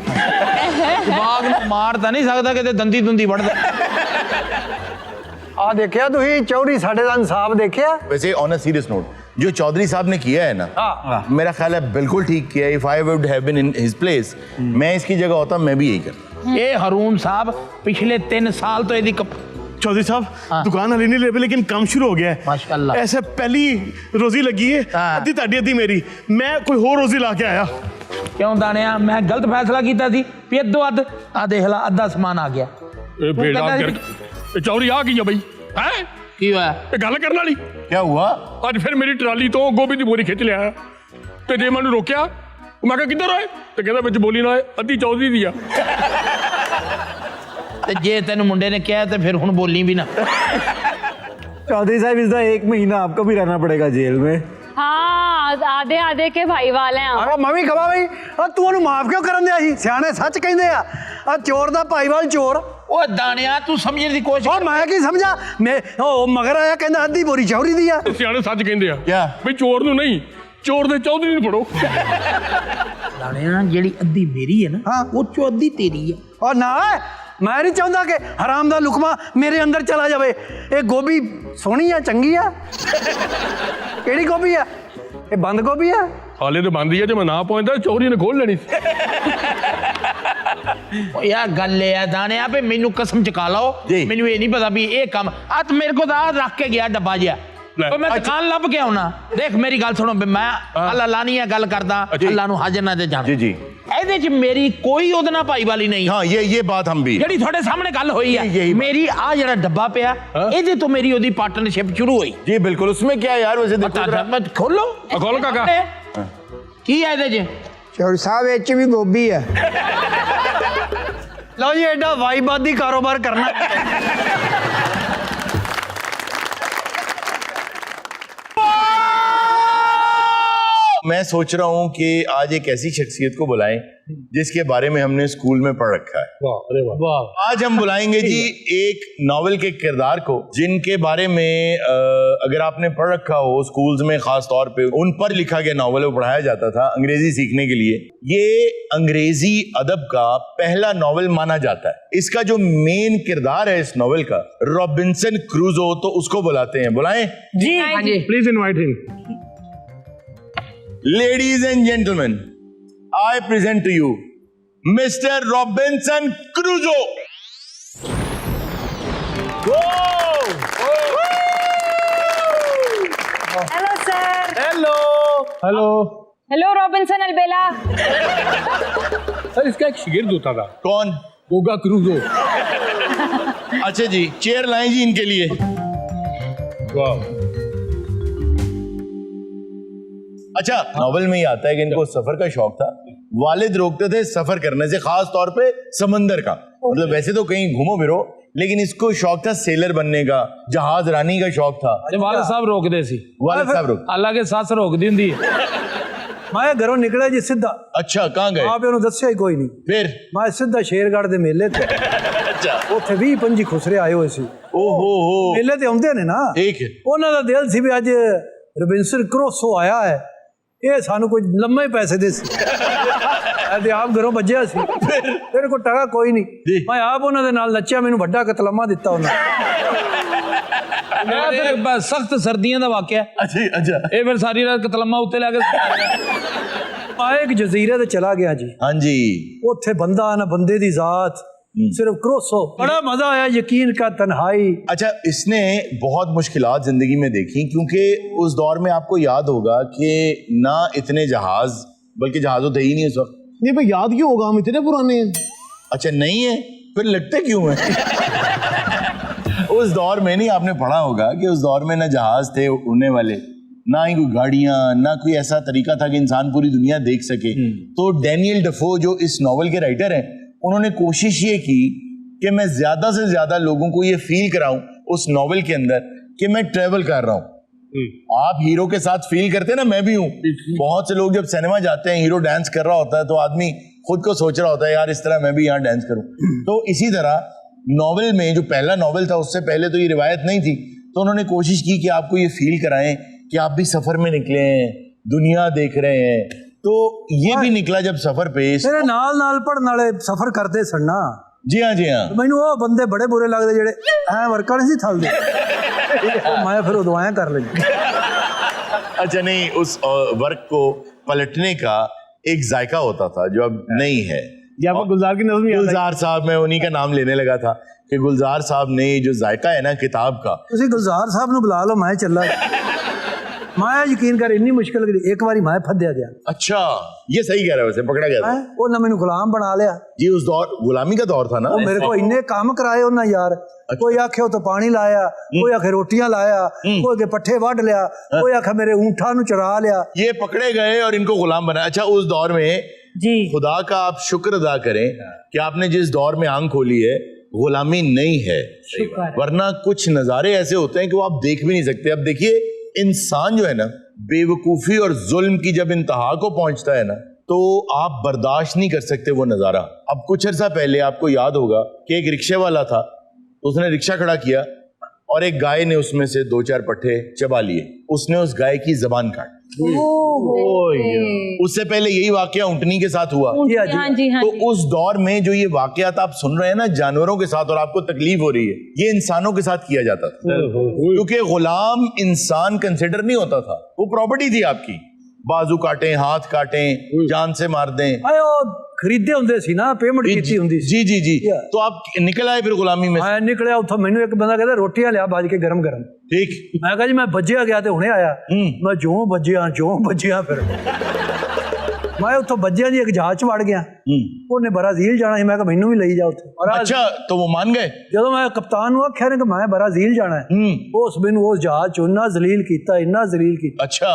शफाक ਨੂੰ ਮਾਰ ਤਾਂ ਨਹੀਂ ਸਕਦਾ, ਕਿਤੇ ਦੰਦੀ ਦੁੰਦੀ ਵੜਦਾ। ਆ ਦੇਖਿਆ ਤੁਸੀਂ ਚੌਧਰੀ ਸਾਡੇ ਦਾ ਇਨਸਾਫ ਦੇਖਿਆ? वैसे ऑन अ सीरियस नोट, जो चौधरी साहब ने किया है ना, मेरा ख्याल है बिल्कुल ठीक किया। If I would have been in his place, मैं इसकी जगह होता मैं भी यही करता। ये हरून साहब पिछले 3 साल तो यदि चौधरी साहब दुकान हली नहीं ले, लेकिन काम शुरू हो गया है माशाल्लाह। ऐसे पहली रोजी लगी है, अद्धी ताड़ी अद्धी मेरी, मैं कोई होर रोजी ला के आया। क्यों दानिया, मैं गलत फैसला किया थी भी अद्धो अद्ध आ देख ला, अद्धा समान आ गया। चौधरी आ गई है भाई, हैं की हुआ? गल करने वाली क्या हुआ? ਅੱਜ ਫਿਰ ਮੇਰੀ ਟਰਾਲੀ ਤੋਂ ਗੋਭੀ ਦੀ ਬੋਰੀ ਖਿੱਚ ਲਿਆ ਤੇ ਜੇ ਮੈਨੂੰ ਰੋਕਿਆ, ਮੈਂ ਕਿਹਾ ਕਿੱਧਰ ਆਏ, ਤੇ ਕਹਿੰਦਾ ਵਿੱਚ ਬੋਲੀ ਨਾ ਅੱਧੀ ਚੌਧਰੀ ਦੀ ਆ। ਤੇ ਜੇ ਤੈਨੂੰ ਮੁੰਡੇ ਨੇ ਕਿਹਾ ਤੇ ਫਿਰ ਹੁਣ ਬੋਲੀ ਵੀ ਨਾ। चौधरी साहब इस 1 महीना आपको भी रहना पड़ेगा जेल में। हाँ, आधे आधे के भाई वाले हैं आप। ਆ ਮੈਂ ਵੀ ਕਹਾਂ ਬਈ, ਆ ਤੂੰ ਉਹਨੂੰ ਮਾਫ ਕਿਉਂ ਕਰਨ ਦਿਆ ਸੀ? ਸਿਆਣੇ ਸੱਚ ਕਹਿੰਦੇ ਆ ਚੋਰ ਦਾ ਭਾਈਵਾਲ ਚੋਰ। ਉਹ ਦਾਣਿਆ ਤੂੰ ਸਮਝਣ ਦੀ ਕੋਸ਼ਿਸ਼। ਉਹ ਮੈਂ ਕੀ ਸਮਝਾ, ਮੈਂ ਉਹ ਮਗਰ ਆਇਆ ਕਹਿੰਦਾ ਅੱਧੀ ਬੋਰੀ ਚੌਧਰੀ ਦੀ ਆ। ਸਿਆਣੇ ਸੱਚ ਕਹਿੰਦੇ ਆ क्या? ਵੀ ਚੋਰ ਨੂੰ ਨਹੀਂ, ਚੋਰ ਦੇ ਚੌਧਰੀ ਨੂੰ ਫੜੋ। ਦਾਣਿਆ ਜਿਹੜੀ ਅੱਧੀ ਮੇਰੀ ਹੈ ਨਾ, ਉਹ ਚੋਂ ਅੱਧੀ ਤੇਰੀ ਹੈ। ਉਹ ਨਾ, ਮੈਂ ਨਹੀਂ ਚਾਹੁੰਦਾ ਕਿ ਹਰਾਮ ਦਾ ਲੁਕਮਾ ਮੇਰੇ ਅੰਦਰ ਚਲਾ ਜਾਵੇ। ਇਹ ਗੋਭੀ ਸੋਹਣੀ ਆ, ਚੰਗੀ ਆ। ਕਿਹੜੀ ਗੋਭੀ ਆ ਇਹ? ਬੰਦ ਗੋਭੀ ਆ। ਹਾਲੇ ਤੇ ਬੰਦੀ ਆ, ਜੇ ਮੈਂ ਨਾ ਪਹੁੰਚਦਾ ਚੌਧਰੀ ਨੇ ਖੋਲ ਲੈਣੀ ਸੀ। ਉਹ ਯਾਰ ਗੱਲ ਇਹ ਹੈ ਦਾਣਿਆ ਵੀ ਮੈਨੂੰ ਕਸਮ ਚਕਾ ਲਓ, ਮੈਨੂੰ ਇਹ ਨਹੀਂ ਪਤਾ ਵੀ ਇਹ ਕੰਮ ਆ ਮੇਰੇ ਕੋਲ ਤਾਂ ਰੱਖ ਕੇ ਗਿਆ ਡੱਬਾ ਜਿਹਾ, तो मैं दुकान लब के आना। देख मेरी गल सुनो, मैं अल्लाह लानी है गल करदा, अल्लाह नु हाजिर ना दे जाना। जी जी, ਇਹਦੇ ਚ ਮੇਰੀ ਕੋਈ ਉਹਦੇ ਨਾਲ ਭਾਈਵਾਲੀ ਨਹੀਂ। हाँ ये बात हम भी, ਜਿਹੜੀ ਤੁਹਾਡੇ ਸਾਹਮਣੇ ਗੱਲ ਹੋਈ ਹੈ, ਮੇਰੀ ਆ ਜਿਹੜਾ ਡੱਬਾ ਪਿਆ ਇਹਦੇ ਤੋਂ ਮੇਰੀ ਉਹਦੀ ਪਾਰਟਨਰਸ਼ਿਪ ਸ਼ੁਰੂ ਹੋਈ। जी बिल्कुल। उसमें क्या यार, वैसे देखो ਖੋਲੋ ਖੋਲ ਕਾਕਾ। ਕੀ ਹੈ ਇਹਦੇ ਚ? ਚੌਧਰੀ ਸਾਹਿਬ ਇਹ 'ਚ ਵੀ ਗੋਭੀ ਆ। ਲਓ ਜੀ, ਐਡਾ ਵਾਈਬਾਦੀ ਕਾਰੋਬਾਰ ਕਰਨਾ। मैं सोच रहा हूं कि आज एक ऐसी शख्सियत को बुलाएं जिसके बारे में हमने स्कूल में पढ़ रखा है। आज हम बुलाएंगे जी एक नॉवेल के किरदार को, जिनके बारे में अगर आपने पढ़ रखा हो स्कूल्स में, खास तौर पे उन पर लिखा गया नॉवेल वो पढ़ाया जाता था अंग्रेजी सीखने के लिए। ये अंग्रेजी अदब का पहला नॉवेल माना जाता है। इसका जो मेन किरदार है इस नॉवेल का, रॉबिन्सन क्रूजो, तो उसको बुलाते हैं। बुलाएं जी हाँ जी, please invite him. Ladies and gentlemen, I present to you Mr. Robinson Crusoe. Hello sir. Hello hello hello Robinson Albela. Sir इसका एक शिगिर्द होता था। कौन? गोगा क्रूजो। अच्छा जी, चेयर लाएं जी इनके लिए। वाह। अच्छा, नॉवेल में ही आता है कि इनको सफर का शौक था। वालिद रोकते थे सफर करने से, खास तौर पे समंदर का। मतलब वैसे तो कहीं घूमो फिरो, लेकिन इसको शौक था सेलर बनने का, जहाज रानी का शौक था। वालिद साहब रोकते सी, वालिद साहब रोक। अल्लाह के साथ रोक दी हुंदी। मैं घरों निकलिया जी सीधा। अच्छा, कहाँ गए? आप इन्हों दस्या ही कोई नहीं। फिर मैं सीधा शेरगढ़ दे मेले ते। अच्छा, ਉੱਥੇ 20-25 ਖੁਸਰੇ ਆਏ ਹੋਏ ਸੀ। ओहो हो, ਮੇਲੇ ਤੇ ਆਉਂਦੇ ਨੇ ਨਾ। ठीक है। ਉਹਨਾਂ ਦਾ ਦਿਲ ਸੀ ਵੀ ਅੱਜ ਰਵਿੰਸਰ ਕਰੋਸੋ ਆਇਆ ਹੈ, ਇਹ ਸਾਨੂੰ ਕੁਝ ਲੰਮੇ ਪੈਸੇ ਦੇ ਸੀ। ਤੇ ਆਪ ਘਰੋਂ ਵੱਜਿਆ ਸੀ, ਤੇਰੇ ਕੋਲ ਟਕਾ ਕੋਈ ਨਹੀਂ। ਮੈਂ ਆਪ ਉਹਨਾਂ ਦੇ ਨਾਲ ਨੱਚਿਆ, ਮੈਨੂੰ ਵੱਡਾ ਕਤਲਮਾ ਦਿੱਤਾ ਉਹਨਾਂ। सख्त सर्दियों का वाकया। अच्छा अच्छा। ये फिर सारी रात कतलम्मा उत्ते लैके ਮੈਂ ਇੱਕ ਜਜ਼ੀਰੇ ਤੇ ਚਲਾ ਗਿਆ ਜੀ। हाँ जी। ਉੱਥੇ ਬੰਦਾ ਨਾ ਬੰਦੇ ਦੀ ਜ਼ਾਤ, सिर्फ क्रोसो। बड़ा मजा आया, यकीन का तन्हाई। अच्छा, इसने बहुत मुश्किलात जिंदगी में देखी, क्योंकि उस दौर में आपको याद होगा कि ना इतने जहाज, बल्कि जहाज थे ही नहीं उस वक्त। नहीं भाई, याद क्यों होगा, हम इतने पुराने हैं। अच्छा, नहीं है, फिर लगते क्यों हैं? उस दौर में नहीं, आपने पढ़ा होगा कि उस दौर में ना जहाज थे उड़ने वाले, ना ही कोई गाड़ियां, ना कोई ऐसा तरीका था कि इंसान पूरी दुनिया देख सके। तो डैनियल डफो जो इस नॉवल के राइटर हैं, उन्होंने कोशिश ये की कि मैं ज्यादा से ज्यादा लोगों को ये फील कराऊं उस नॉवेल के अंदर कि मैं ट्रेवल कर रहा हूं। आप हीरो के साथ फील करते हैं ना, मैं भी हूं। बहुत से लोग जब सिनेमा जाते हैं, हीरो डांस कर रहा होता है तो आदमी खुद को सोच रहा होता है, यार इस तरह मैं भी यहाँ डांस करूं। तो इसी तरह नॉवेल में, जो पहला नॉवेल था उससे पहले तो ये रिवायत नहीं थी, तो उन्होंने कोशिश की कि आपको ये फील कराएं कि आप भी सफर में निकले हैं, दुनिया देख रहे हैं। तो ये भी निकला जब सफर पे। तेरे नाल नाल पढ़न वाले सफर करते सन ना। जी हाँ, जी हाँ। मैनू वो बंदे बड़े बुरे लगते जेड़े ऐ वर्का नहीं सी थलदे। मैं फिर उदों ऐ कर लेनी। अच्छा, नहीं, उस वर्क को पलटने का एक जायका होता था जो अब नहीं है। ये आपको गुलजार की नज़र में याद आई? गुलजार साहब, मैं उन्हीं का नाम लेने लगा था कि गुलजार साहब ने जो जायका है ना किताब का। तुसी गुलजार साहब नु बुला लो, मैं चला। मैं यकीन कर, इन्नी मुश्किल करी, एक बारी मैं फद्या गया। अच्छा, ये सही कह रहा है, वैसे पकड़ा गया था। वो ना मैनू गुलाम बना लिया जी, उस दौर गुलामी का दौर था ना। वो मेरे को इन्ने काम कराए उन्हें यार। कोई आखे तो पानी लाया, कोई आखे रोटियां लाया, कोई के पट्ठे वढ़ लिया, कोई आखे मेरे ऊंठा नु चरा लिया। ये पकड़े गए और इनको गुलाम बनाया। अच्छा, उस दौर में जी खुदा का आप शुक्र अदा करें कि आपने जिस दौर में आंख खोली है, गुलामी नहीं है। वरना कुछ नजारे ऐसे होते हैं कि वो आप देख भी नहीं सकते। अब देखिए, इंसान जो है ना, बेवकूफी और जुल्म की जब इंतहा को पहुंचता है ना, तो आप बर्दाश्त नहीं कर सकते वो नजारा। अब कुछ अर्सा पहले आपको याद होगा कि एक रिक्शे वाला था, उसने रिक्शा खड़ा किया और एक गाय ने उसमें से 2-4 पट्टे चबा लिए। उसने उस गाय की जबान काट। उससे पहले यही वाकया ऊंटनी के साथ हुआ। हाँ जी, हाँ तो जी। उस दौर में जो ये वाकयात आप सुन रहे हैं ना जानवरों के साथ, और आपको तकलीफ हो रही है, ये इंसानों के साथ किया जाता था। क्योंकि गुलाम इंसान कंसिडर नहीं होता था, वो प्रॉपर्टी थी आपकी। बाजू काटें, हाथ काटें, जान से मार दें। आए ओ खरीदे हुंदे सी ना, पेमेंट कीती हुंदी सी। जी जी जी। तो आप निकल आए फिर गुलामी में। मैं निकलिया उथों, मैनू एक बंदा कहता रोटियां लिया भाज के गरम गरम। ठीक। मैं कहा जी मैं बज्जिया गया ते हुणे आया। मैं जो बज्जिया फिर मैं उथों बज्जिया जी एक जहाज च वड़ गया। उन्हें ब्राजील जाना है, मैं कहा मैनू भी ले जा उत्थे। अच्छा, तो वो मान गए? ਜਦੋਂ मैं कप्तान ਨੂੰ ਆਖਿਆ ਨੇ ਕਿ मैं ब्राजील जाना है, उस मैनू उस जहाज च इन्ना जलील कीता, इन्ना जलील कीता। अच्छा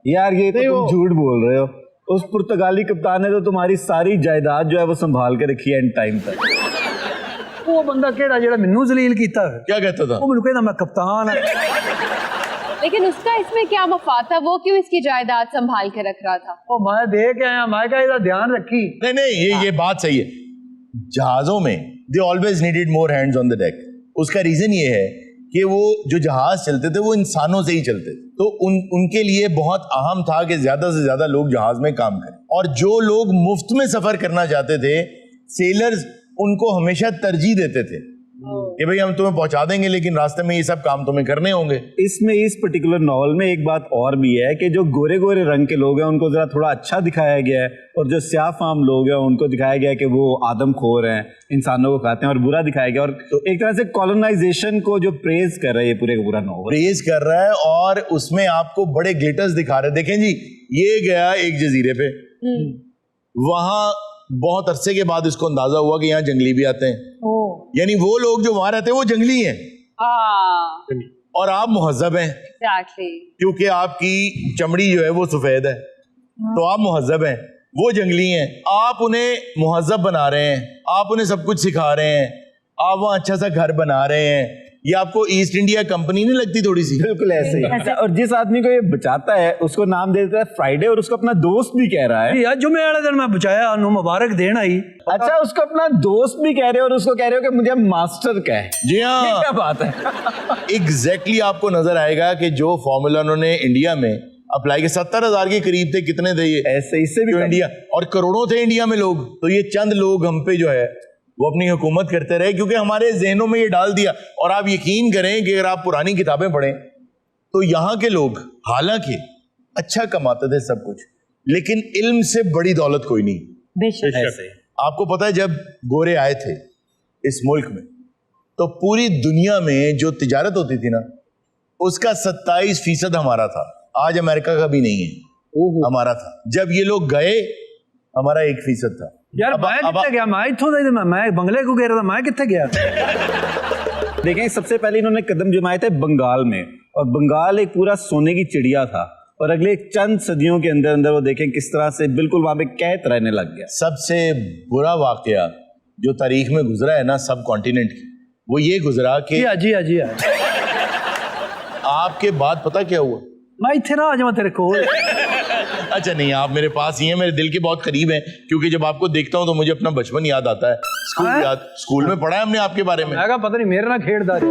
यार, ये तो तुम झूठ बोल रहे हो। उस पुर्तगाली कप्तान ने तो तुम्हारी सारी जायदाद जो है वो संभाल के रखी है एंड टाइम तक। वो बंदा केड़ा जेड़ा मैनू जलील कीता? क्या कहता था? वो मैनू कहता मैं कप्तान है। लेकिन उसका इसमें क्या मफाद था? वो क्यों इसकी जायदाद संभाल के रख रहा था? ओ मैं दे के आया, मैं कहा इसका ध्यान रखी। नहीं, ये बात सही है। जहाजों में they always needed more hands on the deck. उसका रीजन ये है कि वो जो जहाज चलते थे वो इंसानों से ही चलते थे, तो उनके लिए बहुत अहम था कि ज्यादा से ज्यादा लोग जहाज में काम करें। और जो लोग मुफ्त में सफर करना चाहते थे, सेलर्स उनको हमेशा तरजीह देते थे कि भाई हम तुम्हें पहुंचा देंगे लेकिन रास्ते में ये सब काम तुम्हें करने होंगे। इसमें इस पर्टिकुलर नॉवल में एक बात और भी है कि जो गोरे गोरे रंग के लोग हैं उनको जरा थोड़ा अच्छा दिखाया गया है, और जो स्याह फाम लोग हैं उनको दिखाया गया है कि वो आदमखोर हैं, इंसानों को खाते हैं, और बुरा दिखाया गया। और तो एक तरह से कॉलोनाइजेशन को जो प्रेज कर रहा है ये पूरे का पूरा नॉवल प्रेज कर रहा है, और उसमें आपको बड़े ग्लिटर्स दिखा रहे हैं। देखें जी, ये गया एक जजीरे पे, वहां बहुत अरसे के बाद इसको अंदाजा हुआ कि यहाँ जंगली भी आते हैं, यानी वो लोग जो वहां रहते हैं वो जंगली हैं और आप मुहज्जब हैं क्योंकि आपकी चमड़ी जो है वो सफेद है, तो आप मुहज्जब हैं, वो जंगली हैं। आप उन्हें मुहज्जब बना रहे हैं, आप उन्हें सब कुछ सिखा रहे हैं, आप वहां अच्छा सा घर बना रहे हैं। ये आपको ईस्ट इंडिया कंपनी नहीं लगती थोड़ी सी? बिल्कुल ऐसे ही। और जिस आदमी को ये बचाता है उसको नाम दे देता है फ्राइडे, और उसको अपना दोस्त भी कह रहा है। यार जुमे वाले दिन मैं बचाया, मुबारक देना ही। अच्छा, उसको अपना दोस्त भी कह रहे हो और उसको कह रहे हो कि मुझे मास्टर कहे। जी हाँ, ये क्या बात है? एग्जैक्टली आपको नजर आएगा कि जो फॉर्मूला उन्होंने इंडिया में अप्लाई के 70,000 के करीब थे, कितने थे ये ऐसे, इससे भी इंडिया, और करोड़ों थे इंडिया में लोग, तो ये चंद लोग हम पे जो है वो अपनी हुकूमत करते रहे क्योंकि हमारे जहनों में ये डाल दिया। और आप यकीन करें कि अगर आप पुरानी किताबें पढ़ें तो यहाँ के लोग हालांकि अच्छा कमाते थे सब कुछ, लेकिन इल्म से बड़ी दौलत कोई नहीं। ऐसे आपको पता है जब गोरे आए थे इस मुल्क में तो पूरी दुनिया में जो तिजारत होती थी ना उसका 27% हमारा था। आज अमेरिका का भी नहीं है, हमारा था। जब ये लोग गए हमारा 1% था। यार मैं कितने गया, मैं इत्थों दे मैं बंगले को गया था, मैं कितने गया। देखें, सबसे पहले इन्होंने कदम जमाए थे बंगाल में, और बंगाल एक पूरा सोने की चिड़िया था, और अगले चंद सदियों के अंदर अंदर वो देखें किस तरह से बिल्कुल वहां पे कैद रहने लग गया। सबसे बुरा वाकया जो तारीख में गुजरा है ना सब कॉन्टिनेंट की, वो ये गुजरा कि जी आपके बाद पता क्या हुआ? मैं इत्थे ना आ जाऊं तेरे को। अच्छा नहीं, आप मेरे पास ही हैं, मेरे दिल के बहुत करीब हैं, क्योंकि जब आपको देखता हूं तो मुझे अपना बचपन याद आता है, स्कूल में पढ़ा है हमने आपके बारे में। पता नहीं मेरे ना खेड़दार।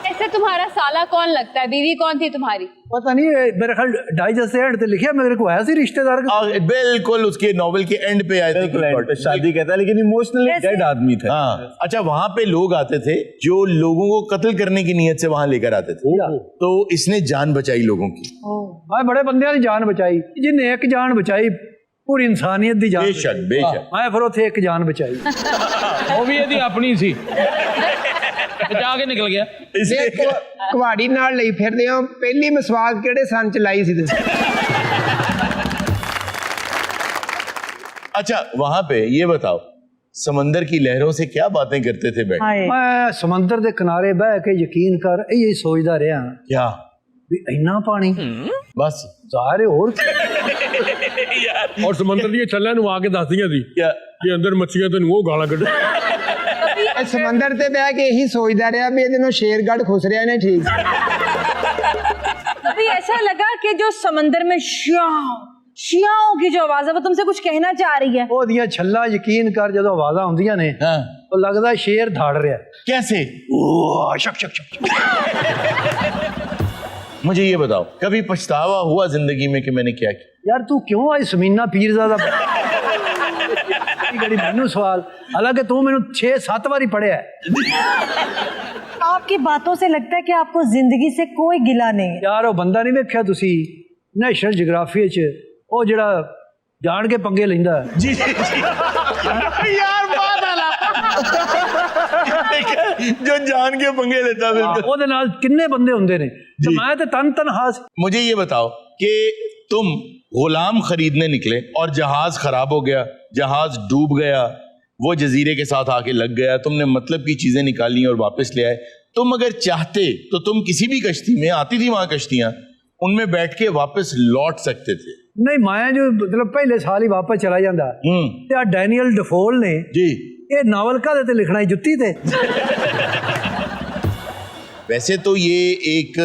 ऐसे तुम्हारा साला कौन लगता है? बीवी कौन थी तुम्हारी? पता नहीं, मेरे ख्याल डाइजेस्ट एंड पे लिखा मेरे को ऐसे रिश्तेदार का। बिल्कुल उसके नॉवेल के एंड पे आए थे, शादी कहता है, लेकिन इमोशनली डेड आदमी थे। हाँ, अच्छा, वहां पे लोग आते थे जो लोगों को कत्ल करने की नीयत से वहां लेकर आते थे, तो इसने जान बचाई लोगों की। मैं बड़े बंदे की जान बचाई, जिन्हें एक जान बचाई पूरी इंसानियत की जान। बेशक बेशक। मैं फिर उथे एक जान बचाई, वो भी यदि अपनी सी बचा के निकल गया। कुहाड़ी नाल ਲਈ ਫਿਰਦੇ ਹੋ, ਪਹਿਲੀ ਮਸਵਾਕ ਕਿਹੜੇ ਸੰਨ ਚ ਲਾਈ ਸੀ ਤੁਸੀਂ? अच्छा, वहां पे ये बताओ, समंदर की लहरों से क्या बातें करते थे बैठ? मैं समंदर के किनारे बह के यकीन कर यही सोचता रहा क्या भी इन्ना पानी बस सारे और और समंदर दी छल्लां नु आके दसदियां सी क्या कि अंदर मच्छियां तो वो गाला कड्ढ। ਸਮੁੰਦਰ ਤੇ ਬਹਿ ਕੇ ਇਹੀ ਸੋਚਦਾ ਰਿਹਾ ਵੀ ਇਹਦੇ ਨੂੰ ਸ਼ੇਰਗढ़ ਖੁਸ ਰਿਹਾ ਨੇ। ठीक अभी ऐसा लगा कि जो समंदर में शियाओं की जो आवाज है वो तुमसे कुछ कहना चाह रही है। ਉਹ ਦੀਆਂ ਛੱਲਾ ਯਕੀਨ ਕਰ ਜਦੋਂ ਆਵਾਜ਼ਾਂ ਹੁੰਦੀਆਂ ਨੇ ਉਹ ਲੱਗਦਾ ਸ਼ੇਰ ਧਾੜ ਰਿਹਾ। कैसे? ਉਹ ਸ਼ਕ ਸ਼ਕ ਸ਼ਕ। मुझे ये बताओ, कभी पछतावा हुआ जिंदगी में कि मैंने क्या किया? यार तू क्यों आई समीना पीरज़ादा गड़ी मैनू सवाल, हालांकि तू मैनू 6-7 बारी पढ़िया है। आपकी बातों से लगता है कि आपको जिंदगी से कोई गिला नहीं है। यार वो बंदा नहीं वेख्या तुसी नेशनल जियोग्राफी च वो जेड़ा जान के पंगे लेंदा है। जी यार बात आला जो जान के पंगे लेता है बिल्कुल। ਉਹਦੇ ਨਾਲ ਕਿੰਨੇ ਬੰਦੇ ਹੁੰਦੇ ਨੇ ਤੇ ਮੈਂ ਤੇ ਤਨ ਹਾਸ। मुझे ये बताओ कि तुम गुलाम खरीदने निकले और जहाज खराब हो गया, जहाज डूब गया, वो जजीरे के साथ आके लग गया, तुमने मतलब की चीजें निकाली और वापस ले आए। तुम अगर चाहते तो तुम किसी भी कश्ती में, आती थी वहां कश्तियां, उनमें बैठ के वापस लौट सकते थे। नहीं मैं जो मतलब पहले साल ही वापस चला जाता ते डैनियल डफोल ने जी ये नावल का ते लिखना ही जुत्ती थे। वैसे तो ये एक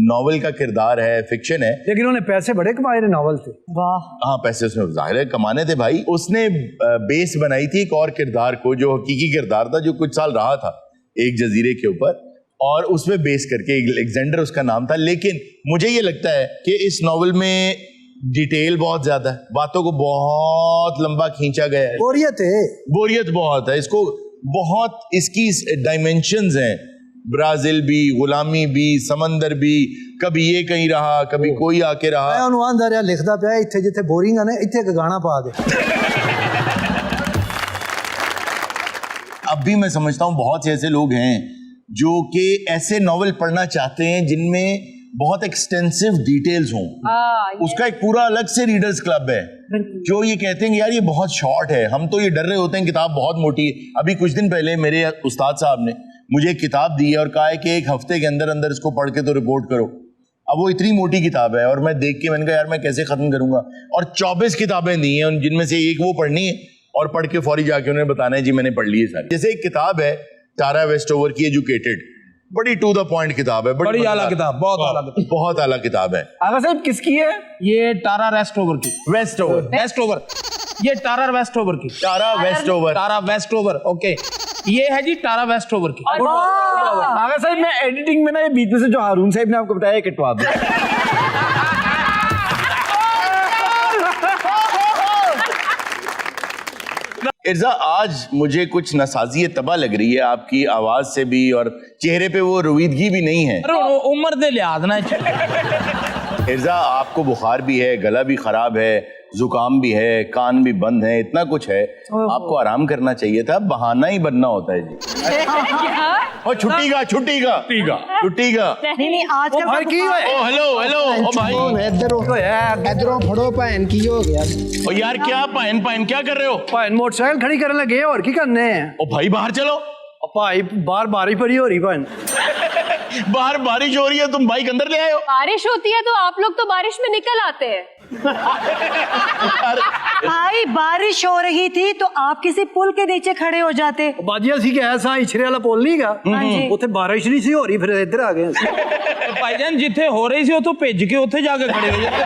नॉवल का किरदार है, फिक्शन है, लेकिन उन्होंने पैसे बड़े कमाए थे नॉवल से। वाह, हाँ पैसे उसने जाहिर है कमाने थे भाई। उसने बेस बनाई थी एक और किरदार को जो हकीकी किरदार था, जो कुछ साल रहा था एक जजीरे के ऊपर, और उसमें बेस करके एलेक्जेंडर उसका नाम था। लेकिन मुझे ये लगता है कि इस नॉवल में डिटेल बहुत ज्यादा है, बातों को बहुत लंबा खींचा गया है, बोरियत है, बोरियत बहुत है। इसको बहुत इसकी डायमेंशंस हैं, ब्राजील भी, गुलामी भी, समंदर भी, कभी ये कहीं रहा, कभी कोई आके मैं रहा। ਉਹਨੂੰ ਆਂਦਾ ਰਿਹਾ ਲਿਖਦਾ ਪਿਆ ਇੱਥੇ ਜਿੱਥੇ ਬੋਰਿੰਗ ਆ ਨਾ ਇੱਥੇ ਇੱਕ ਗਾਣਾ ਪਾ ਦੇ। अब भी मैं समझता हूँ बहुत से ऐसे लोग हैं जो कि ऐसे नॉवेल पढ़ना चाहते हैं जिनमें बहुत एक्सटेंसिव डिटेल्स हों। उसका एक पूरा अलग से रीडर्स क्लब है जो ये कहते हैं कि यार ये बहुत शॉर्ट है, हम तो ये डर रहे होते हैं किताब बहुत मोटी है। अभी कुछ दिन पहले मेरे उस्ताद साहब ने मुझे एक किताब दी है और कहा है कि एक हफ्ते के अंदर अंदर इसको पढ़ के तो रिपोर्ट करो। अब वो इतनी मोटी किताब है और मैं देख के मैंने कहा यार मैं कैसे खत्म करूंगा, और 24 किताबें दी हैं जिनमें से एक वो पढ़नी है और पढ़ के फौरी जाके उन्हें बताना है जी मैंने पढ़ ली है सारी। जैसे एक किताब है टारा वेस्टओवर की एजुकेटेड, बड़ी टू द पॉइंट किताब है, बड़ी आला किताब, बहुत आला किताब, बहुत आला किताब है। आगा साहब किसकी है? ये टारा वेस्टओवर की, वेस्टओवर, वेस्टओवर, ये टारा वेस्टओवर की, टारा वेस्टओवर, टारा वेस्टओवर, ओके, ये है जी टारा वेस्टओवर की। आगा साहब मैं एडिटिंग में ना ये बीच में से जो हारून साहब ने आपको बताया ये कटवा दूं। इर्जा आज मुझे कुछ नसाजी तबाह लग रही है आपकी आवाज से भी, और चेहरे पे वो रुईदगी भी नहीं है। उम्र दे लिहाज ना इर्जा आपको बुखार भी है, गला भी खराब है, जुकाम भी है, कान भी बंद है, इतना कुछ है, आपको आराम करना चाहिए था, बहाना ही बनना होता है जी। और छुट्टी का नहीं आजकल भाई की होए? ओ हेलो हेलो ओ भाई, इधरों फड़ो भैन की हो गया। ओ यार क्या पाइन क्या कर रहे हो? ਭਾਈ ਮੋਟਰਸਾਈਕਲ ਖੜੀ ਕਰਨ ਲੱਗੇ ਹੋਰ ਕੀ ਕਰਨੇ ਆ? ओ भाई बाहर चलो। ਭਾਈ ਬਾਹਰ ਬਾਰਿਸ਼ ਬੜੀ ਹੋ ਰਹੀ ਭਾਈ। बाहर बारिश हो रही है, तुम बाइक अंदर ले आए हो। बारिश होती है तो आप लोग तो बारिश में निकल आते हैं। भाई बारिश हो रही थी तो आप किसी पुल के नीचे खड़े हो जाते। ਬਾਜੀ ਅਸੀਂ ਕਿ ਐਸਾ ਇਛਰੇ ਵਾਲਾ ਪੁੱਲ ਨਹੀਂਗਾ, ਉੱਥੇ ਬਾਰਿਸ਼ ਨਹੀਂ ਸੀ ਹੋ ਰਹੀ, ਫਿਰ ਇੱਧਰ ਆ ਗਏ ਅਸੀਂ। ਭਾਈਜਾਨ ਜਿੱਥੇ ਹੋ ਰਹੀ ਸੀ ਉੱਥੋਂ ਭਿੱਜ ਕੇ ਉੱਥੇ ਜਾ ਕੇ ਖੜੇ ਹੋ ਜਾਂਦੇ।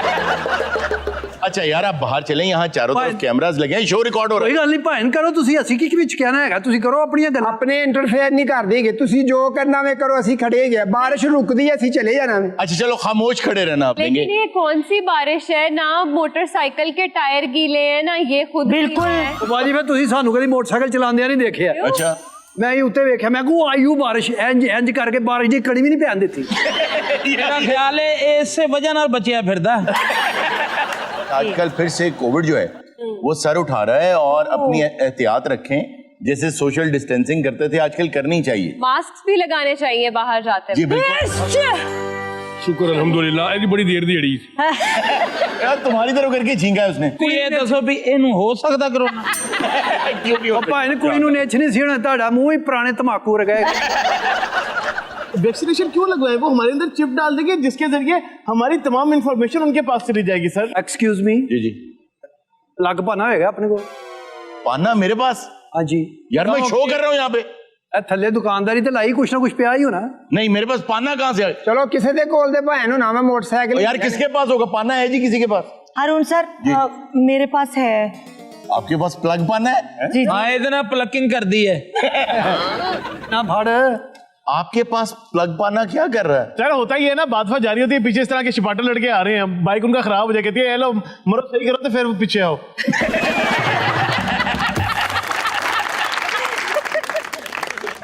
अच्छा यार आप बाहर चलें, यहाँ चारों तरफ कैमरास लगे हैं, शो रिकॉर्ड हो रहा ਕੋਈ ਗੱਲ ਨਹੀਂ ਭਾਈ ਕਰੋ ਤੁਸੀਂ, ਅਸੀਂ ਕੀ ਵਿੱਚ ਕਹਿਣਾ ਹੈਗਾ, ਤੁਸੀਂ ਕਰੋ ਆਪਣੀਆਂ ਗੱਲਾਂ। ਆਪਣੇ ਇੰਟਰਫੇਅਰ ਨਹੀਂ ਕਰਦੇਗੇ, ਤੁਸੀਂ ਜੋ ਕਰਨਾ ਵੇ ਕਰੋ, ਅਸੀਂ ਖੜੇ ਗਏ, ਬਾਰਿਸ਼ ਰੁਕਦੀ ਹੈ ਅਸੀਂ ਚਲੇ ਜਾਣਾ ਵੇ। अच्छा चलो खामोश खड़े रहना आप। लेकिन ये कौन सी बारिश है, ना मोटरसाइकिल के टायर गीले हैं ना ये खुद बिल्कुल। ਬਾਜੀ ਫਿਰ ਤੁਸੀਂ ਸਾਨੂੰ ਕਦੀ ਮੋਟਰਸਾਈਕਲ ਚਲਾਉਂਦਿਆਂ ਨਹੀਂ ਦੇਖਿਆ? अच्छा ਮੈਂ ਹੀ ਉੱਤੇ ਵੇਖਿਆ, ਮੈਂ ਕਹੂੰ ਆਯੂ ਬਾਰਿਸ਼ ਇੰਜ ਕਰਕੇ ਬਾਰਿਸ਼ ਦੀ ਕੜੀ ਵੀ ਨਹੀਂ ਪੈਣ ਦਿੱਤੀ। मेरा ख्याल है इसे वजह नाल बचिया फिरदा। आजकल फिर से कोविड जो है वो सर उठा रहा है, और अपनी एहतियात रखें, जैसे सोशल डिस्टेंसिंग करते थे आजकल करनी चाहिए। मास्क भी लगाने चाहिए बाहर जाते जी बिल्कुल। शुक्र अल्हम्दुलिल्लाह, एक बड़ी देर दी अड़ी। यार तुम्हारी तरफ करके छींका है उसने। कोई ये दसो भी इनू हो सकदा कोरोना? ਭਾਈ ਨੇ ਕੁੜੀ ਨੂੰ ਨੇਛ ਨਹੀਂ ਸੀ ਹੋਣਾ, ਤੁਹਾਡਾ ਮੂੰਹ ਹੀ ਪੁਰਾਣੇ ਤਮਾਕੂ ਰਗਾ वैक्सीनेशन क्यों लगवाए? वो हमारे अंदर चिप डाल देंगे जिसके जरिए हमारी तमाम इंफॉर्मेशन उनके पास चली जाएगी। सर ਐਕਸਕਿਊਜ਼ ਮੀ, जी जी। ਲੱਗ ਪਾਣਾ ਹੋਏਗਾ ਆਪਣੇ ਕੋਲ? पाना मेरे पास? ਹਾਂਜੀ यार मैं शो कर रहा हूँ यहाँ पे। ਇਹ ਥੱਲੇ ਦੁਕਾਨਦਾਰੀ ਤੇ ਲਾਈ, ਕੁਛ ਨਾ ਕੁਛ ਪਿਆ ਹੀ ਹੋਣਾ। नहीं मेरे पास पाना कहाँ से आया? ਚਲੋ ਕਿਸੇ ਦੇ ਕੋਲ ਦੇ ਭੈਣ ਨੂੰ ਨਾ ਮੈਂ ਮੋਟਰਸਾਈਕਲ। यार किसके पास होगा पाना? है जी किसी के पास? अरुण सर मेरे पास है। आपके पास प्लग पाना है? हाँ इतना प्लकिंग कर दी है ਨਾ ਫੜ। आपके पास प्लग पाना क्या कर रहा है? सर होता ही है ना, बात बात जारी होती है, पीछे इस तरह के छिपाटर लड़के आ रहे हैं, बाइक उनका खराब हो जाए, कहती है लो मरो सही करो तो फिर पीछे आओ।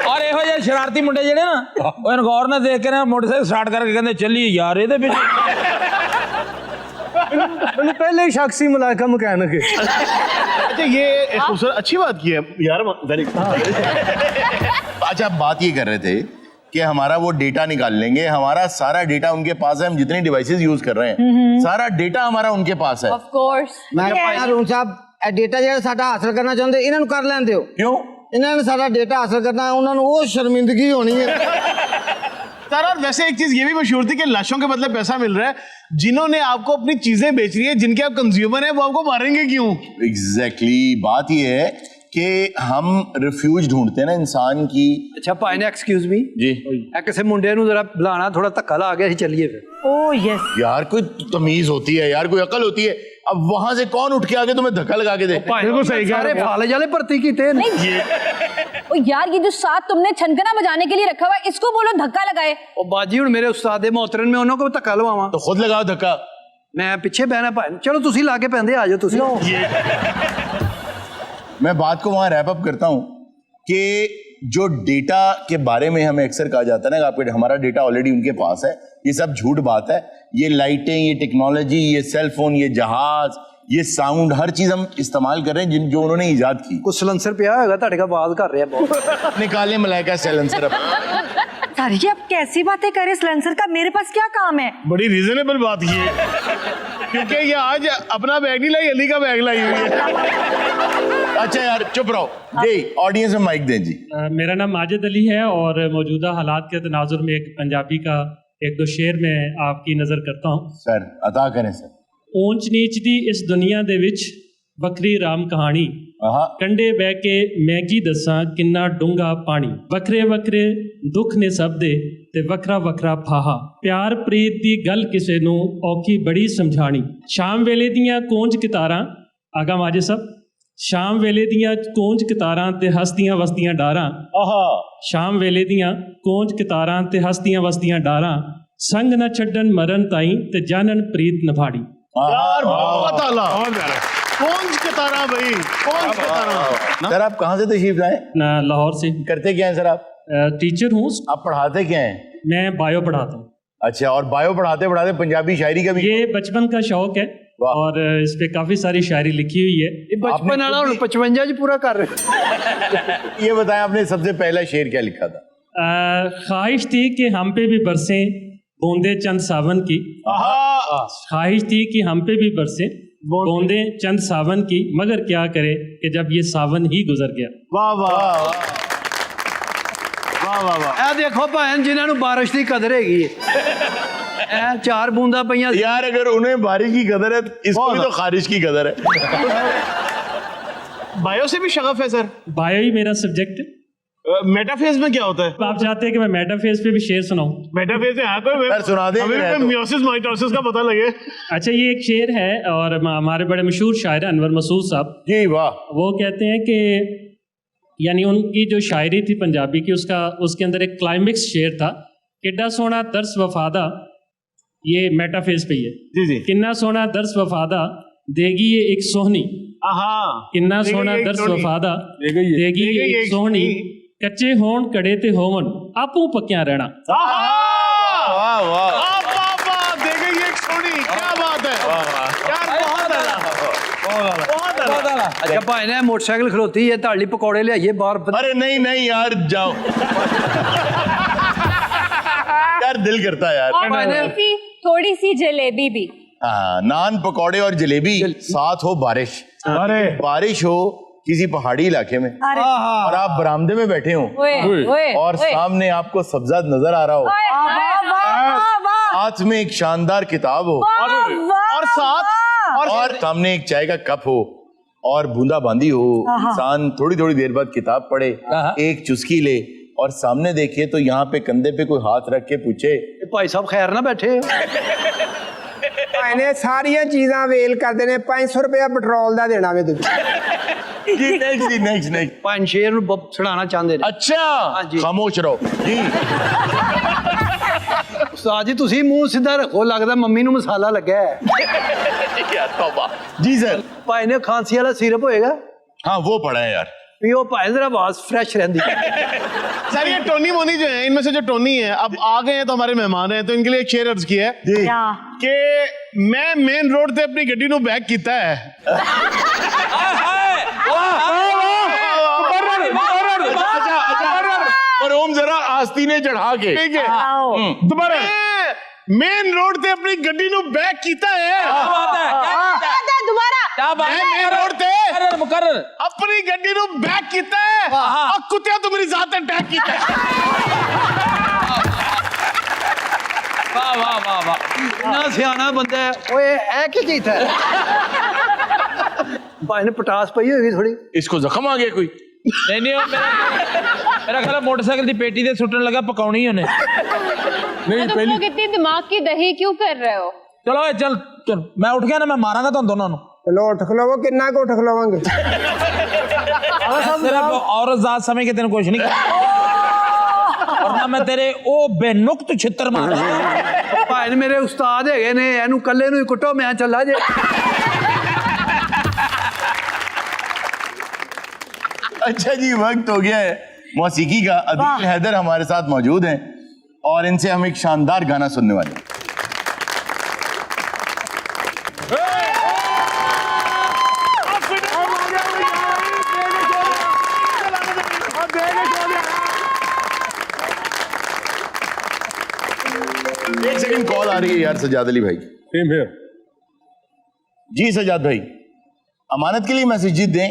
और ਇਹੋ ਜਿਹੇ ਸ਼ਰਾਰਤੀ ਮੁੰਡੇ ਜਿਹੜੇ ਨਾ ਉਹ ਇਨਗੌਰ ਨਾਲ ਦੇਖ ਕੇ ਨਾ ਮੋਟਰਸਾਈਕਲ ਸਟਾਰਟ ਕਰਕੇ ਕਹਿੰਦੇ ਚੱਲੀ ਯਾਰ ਇਹਦੇ ਵਿੱਚ। मैंने पहले ही शख्सी मुलाका मकैनिक है। अच्छा ये खूबसूरत अच्छी बात की है यार। अच्छा आप बात ये कर रहे थे कि हमारा वो डेटा निकाल लेंगे, हमारा सारा डेटा उनके पास है, हम जितनी डिवाइसेस यूज कर रहे हैं सारा डेटा हमारा उनके पास है। Of course. मैं अरुण साहब ਇਹ ਡੇਟਾ ਜਿਹੜਾ ਸਾਡਾ ਹਾਸਲ ਕਰਨਾ ਚਾਹੁੰਦੇ ਇਹਨਾਂ ਨੂੰ ਕਰ ਲੈਂਦੇ ਹੋ। क्यों? ਇਹਨਾਂ ਨੇ ਸਾਡਾ ਡੇਟਾ ਹਾਸਲ ਕਰਨਾ ਹੈ, ਉਹਨਾਂ ਨੂੰ ਉਹ ਸ਼ਰਮਿੰਦਗੀ ਹੋਣੀ है। सर और वैसे एक चीज ये भी मशहूर थी कि लाशों के बदले पैसा मिल रहा है, जिन्होंने आपको अपनी चीजें बेच रही है, जिनके आप कंज्यूमर हैं, वो आपको मारेंगे क्यों? एग्जैक्टली बात ये है कि हम रिफ्यूज ढूंढते हैं ना इंसान की। ਅੱਛਾ ਭਾਈ ਨੇ ਐਕਸਕਿਊਜ਼ ਮੀ जी ਇਹ ਕਿਸੇ ਮੁੰਡੇ ਨੂੰ ਜ਼ਰਾ ਬੁਲਾਣਾ, ਥੋੜਾ ਧੱਕਾ ਲਾ ਗਿਆ, ਅਸੀਂ ਚੱਲੀਏ ਫਿਰ। Oh yes. यार कोई तमीज होती है यार, कोई अकल होती है। अब वहां से कौन उठ के आके तुम्हें धक्का लगा के दे? बिल्कुल सही कह रहे, फालज वाले भर्ती कीते हैं। ओ यार ये जो साथ तुमने छनकना बजाने के लिए रखा हुआ है, इसको बोलो धक्का लगाए। ओ बाजी हुन मेरे उस्ताद मोहतरम में उन्हों को धक्का लवावां तो खुद लगाओ धक्का। मैं पीछे बहना भाई, चलो तुसी लाके पैंदे आ जाओ तुसी। मैं बात को वहां रैप अप करता हूं कि जो डेटा के बारे में हमें अक्सर कहा जाता है ना कि आपके हमारा डेटा ऑलरेडी उनके पास है, ये सब झूठ बात है। ये लाइटें, ये टेक्नोलॉजी, ये सेल फोन, ये जहाज, ये साउंड, हर चीज हम इस्तेमाल कर रहे हैं जो उन्होंने ईजाद की। कुछ सलेंसर पिया होगा ਤੁਹਾਡੇ का आवाज कर रहे हैं बहुत। निकाले मलाइका सैलेंसर। सर जी आप कैसी बातें करें सिलेंसर का, मेरे पास क्या काम है? बड़ी रीजनेबल बात की है, क्योंकि ये आज अपना बैग नहीं लाई, अली का बैग लाई हुई है। अच्छा यार चुप रहो जी, ऑडियंस में माइक दें जी। मेरा नाम माजिद अली है और मौजूदा हालात के तनाजुर में एक पंजाबी का एक दो शेर में आपकी नज़र करता हूँ। सर अता करें सर। ऊंच नीच दी इस दुनिया दे विच बकरी राम कहानी, कंडे बह के मैगी दसा किन्ना डूंगा पानी, वखरे वखरे दुख ने सब दे ते वखरा वखरा फाहा, प्यार प्रीत दी गल किसे नू औखी बड़ी समझानी, शाम वेले दियां कोंज कितारां, आगा माजे सब, शाम वेले दियां कोंज कितारां ते हस्तियां वस्तियां डारां, शाम वेले दियां कोंज कितारां ते हस्तियां वस्तियां डारां, संग न छड्डन मरन ताई ते जानन प्रीत नभाड़ी। यार बहुत आला, कौन कितारा भाई, कौन कितारा। सर आप कहाँ से तशरीफ लाए? लाहौर से। करते क्या हैं सर आप? टीचर हूँ। आप पढ़ाते क्या हैं? मैं बायो पढ़ाता हूँ। अच्छा, और बायो पढ़ाते पढ़ाते पंजाबी शायरी का भी? ये बचपन का शौक है और इस पे काफी सारी शायरी लिखी हुई है। बचपन वाला 55 जी पूरा कर रहे। ये बताएं आपने सबसे पहला शेर क्या लिखा था? ख्वाहिश थी कि हम पे भी बरसे बूंदे चंद सावन की, ख्वाहिश थी कि हम पे भी बरसे बूंदे चंद सावन की, मगर क्या करे कि जब ये सावन ही गुजर गया। वाह वाह वाह वाह वाह। ਇਹ ਦੇਖੋ ਭੈਣ ਜਿਨ੍ਹਾਂ ਨੂੰ ਬਾਰਿਸ਼ ਦੀ ਕਦਰ ਹੈਗੀ ਹੈ, ਚਾਰ ਬੂੰਦਾਂ ਪਈਆਂ। यार अगर उन्हें बारिश की कदर है इसको भी तो खारिश की कदर है। बायो से भी शगफ है सर? बायो ही मेरा सब्जेक्ट है। मेटाफेज में क्या होता है? आप चाहते हैं कि मैं मेटाफेज पे भी शेर सुनाऊं? मेटाफेज में हाँ कोई सर सुना दे, मियोसिस माइटोसिस का पता लगे। अच्छा ये एक शेर है और हमारे बड़े मशहूर शायर अनवर मसूद साहब जी, वाह, वो कहते हैं कि यानी उनकी जो शायरी थी पंजाबी की उसके अंदर एक क्लाइमेक्स शेर था, किड्डा सोना दर्स वफादा, ये मेटाफेज पे ही है। जी जी। किन्ना सोना दर्स वफादा देगी ये एक सोहनी, किन्ना सोना दर्स वफादा देगी ये एक सोहनी, कच्चे होन कड़े ते होवन आपू पक्या रहना। वाह वाह देगी एक सोनी, क्या बात है यार, बहुत आला, बहुत आला। अच्छा भाई ने मोटरसाइकिल खलोती है, ताली पकौड़े लियाइए बाहर। अरे नहीं नहीं यार जाओ। यार दिल करता है यार। थोड़ी सी जलेबी भी। हाँ, नान पकौड़े और जलेबी, साथ हो बारिश। अरे बारिश हो किसी पहाड़ी इलाके में और आप बरामदे में बैठे हो और सामने आपको सब्जा नजर आ रहा हो, हाथ में एक शानदार किताब हो और साथ और सामने एक चाय का कप हो और बूंदा बांदी हो, इंसान थोड़ी थोड़ी देर बाद किताब पढ़े, एक चुस्की ले और सामने देखिए तो यहाँ पे कंधे पे कोई हाथ रख के पूछे भाई साहब खैर ना बैठे ਇਹਨੇ ਸਾਰੀਆਂ ਚੀਜ਼ਾਂ ਵੇਲ ਕਰਦੇ ਨੇ 500 ਰੁਪਇਆ ਪੈਟਰੋਲ ਦਾ ਦੇਣਾ ਵੇ ਤੁਸੀਂ। जी नेक्स्ट ਪੰਜ ਸ਼ੇਰ ਨੂੰ ਛੜਾਣਾ ਚਾਹੁੰਦੇ ਨੇ। अच्छा खामोश रहो जी। ਉਸਤਾਦ ਜੀ ਤੁਸੀਂ ਮੂੰਹ ਸਿੱਧਾ ਰੱਖੋ, ਲੱਗਦਾ ਮੰਮੀ ਨੂੰ ਮਸਾਲਾ ਲੱਗਾ ਹੈ। यार तौबा। जी सर। ਭਾਈ ਨੇ ਖਾਂਸੀ ਵਾਲਾ ਸਿਰਪ होएगा? हाँ वो पड़ा है यार। पियो भाई जरा आवाज फ्रेश रहती है। सर ये टोनी मोनी जो है, इनमें से जो टोनी है अब आ गए हैं तो हमारे मेहमान हैं, तो इनके लिए एक शेर अर्ज किया है कि मैं मेन रोड से अपनी गड्डी नु बैक किया है। पर ओम जरा आस्तीने चढ़ा के। ठीक है दोबारा। मेन रोड से अपनी गड्डी नु बैक किया है। मेन रोड से अपनी गड्डी नु बैक किया है और कुत्ते तो मेरी जात अटैक किया है। वाह वाह वाह वाह, ना सियाना बंदा है। ओए ऐ की कीता है? भाई ने पटास पई होगी थोड़ी। इसको जख्म आ गया कोई? नहीं मेरा ख्याल मोटरसाइकिल की पेटी से सुटन लगा, पकाउनी उन्हें। नहीं तुम लोग इतनी दिमाग की दही क्यों कर रहे हो? चलो चल मैं उठ गया ना, मैं मारांगा तुम दोनों को। चलो उठ खलोवो, किन्ना को उठ खलोवांगे? सिर्फ औरत जात समय के तेन कुछ नहीं और ना मैं तेरे ओ बेनुक्त छितर मारा। भाई ने मेरे उस्ताद है ने, एनु कल्ले नु कुटो, मैं चला जे। अच्छा जी, वक्त हो गया है मौसीकी का। अदील हैदर हमारे साथ मौजूद हैं और इनसे हम एक शानदार गाना सुनने वाले हैं। एक सेकंड, कॉल आ रही है यार सजाद अली भाई। Same here. जी सजाद भाई, अमानत के लिए मैसेज दें।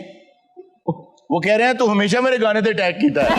वो कह रहे हैं तो हमेशा मेरे गाने पे टैग कीता है।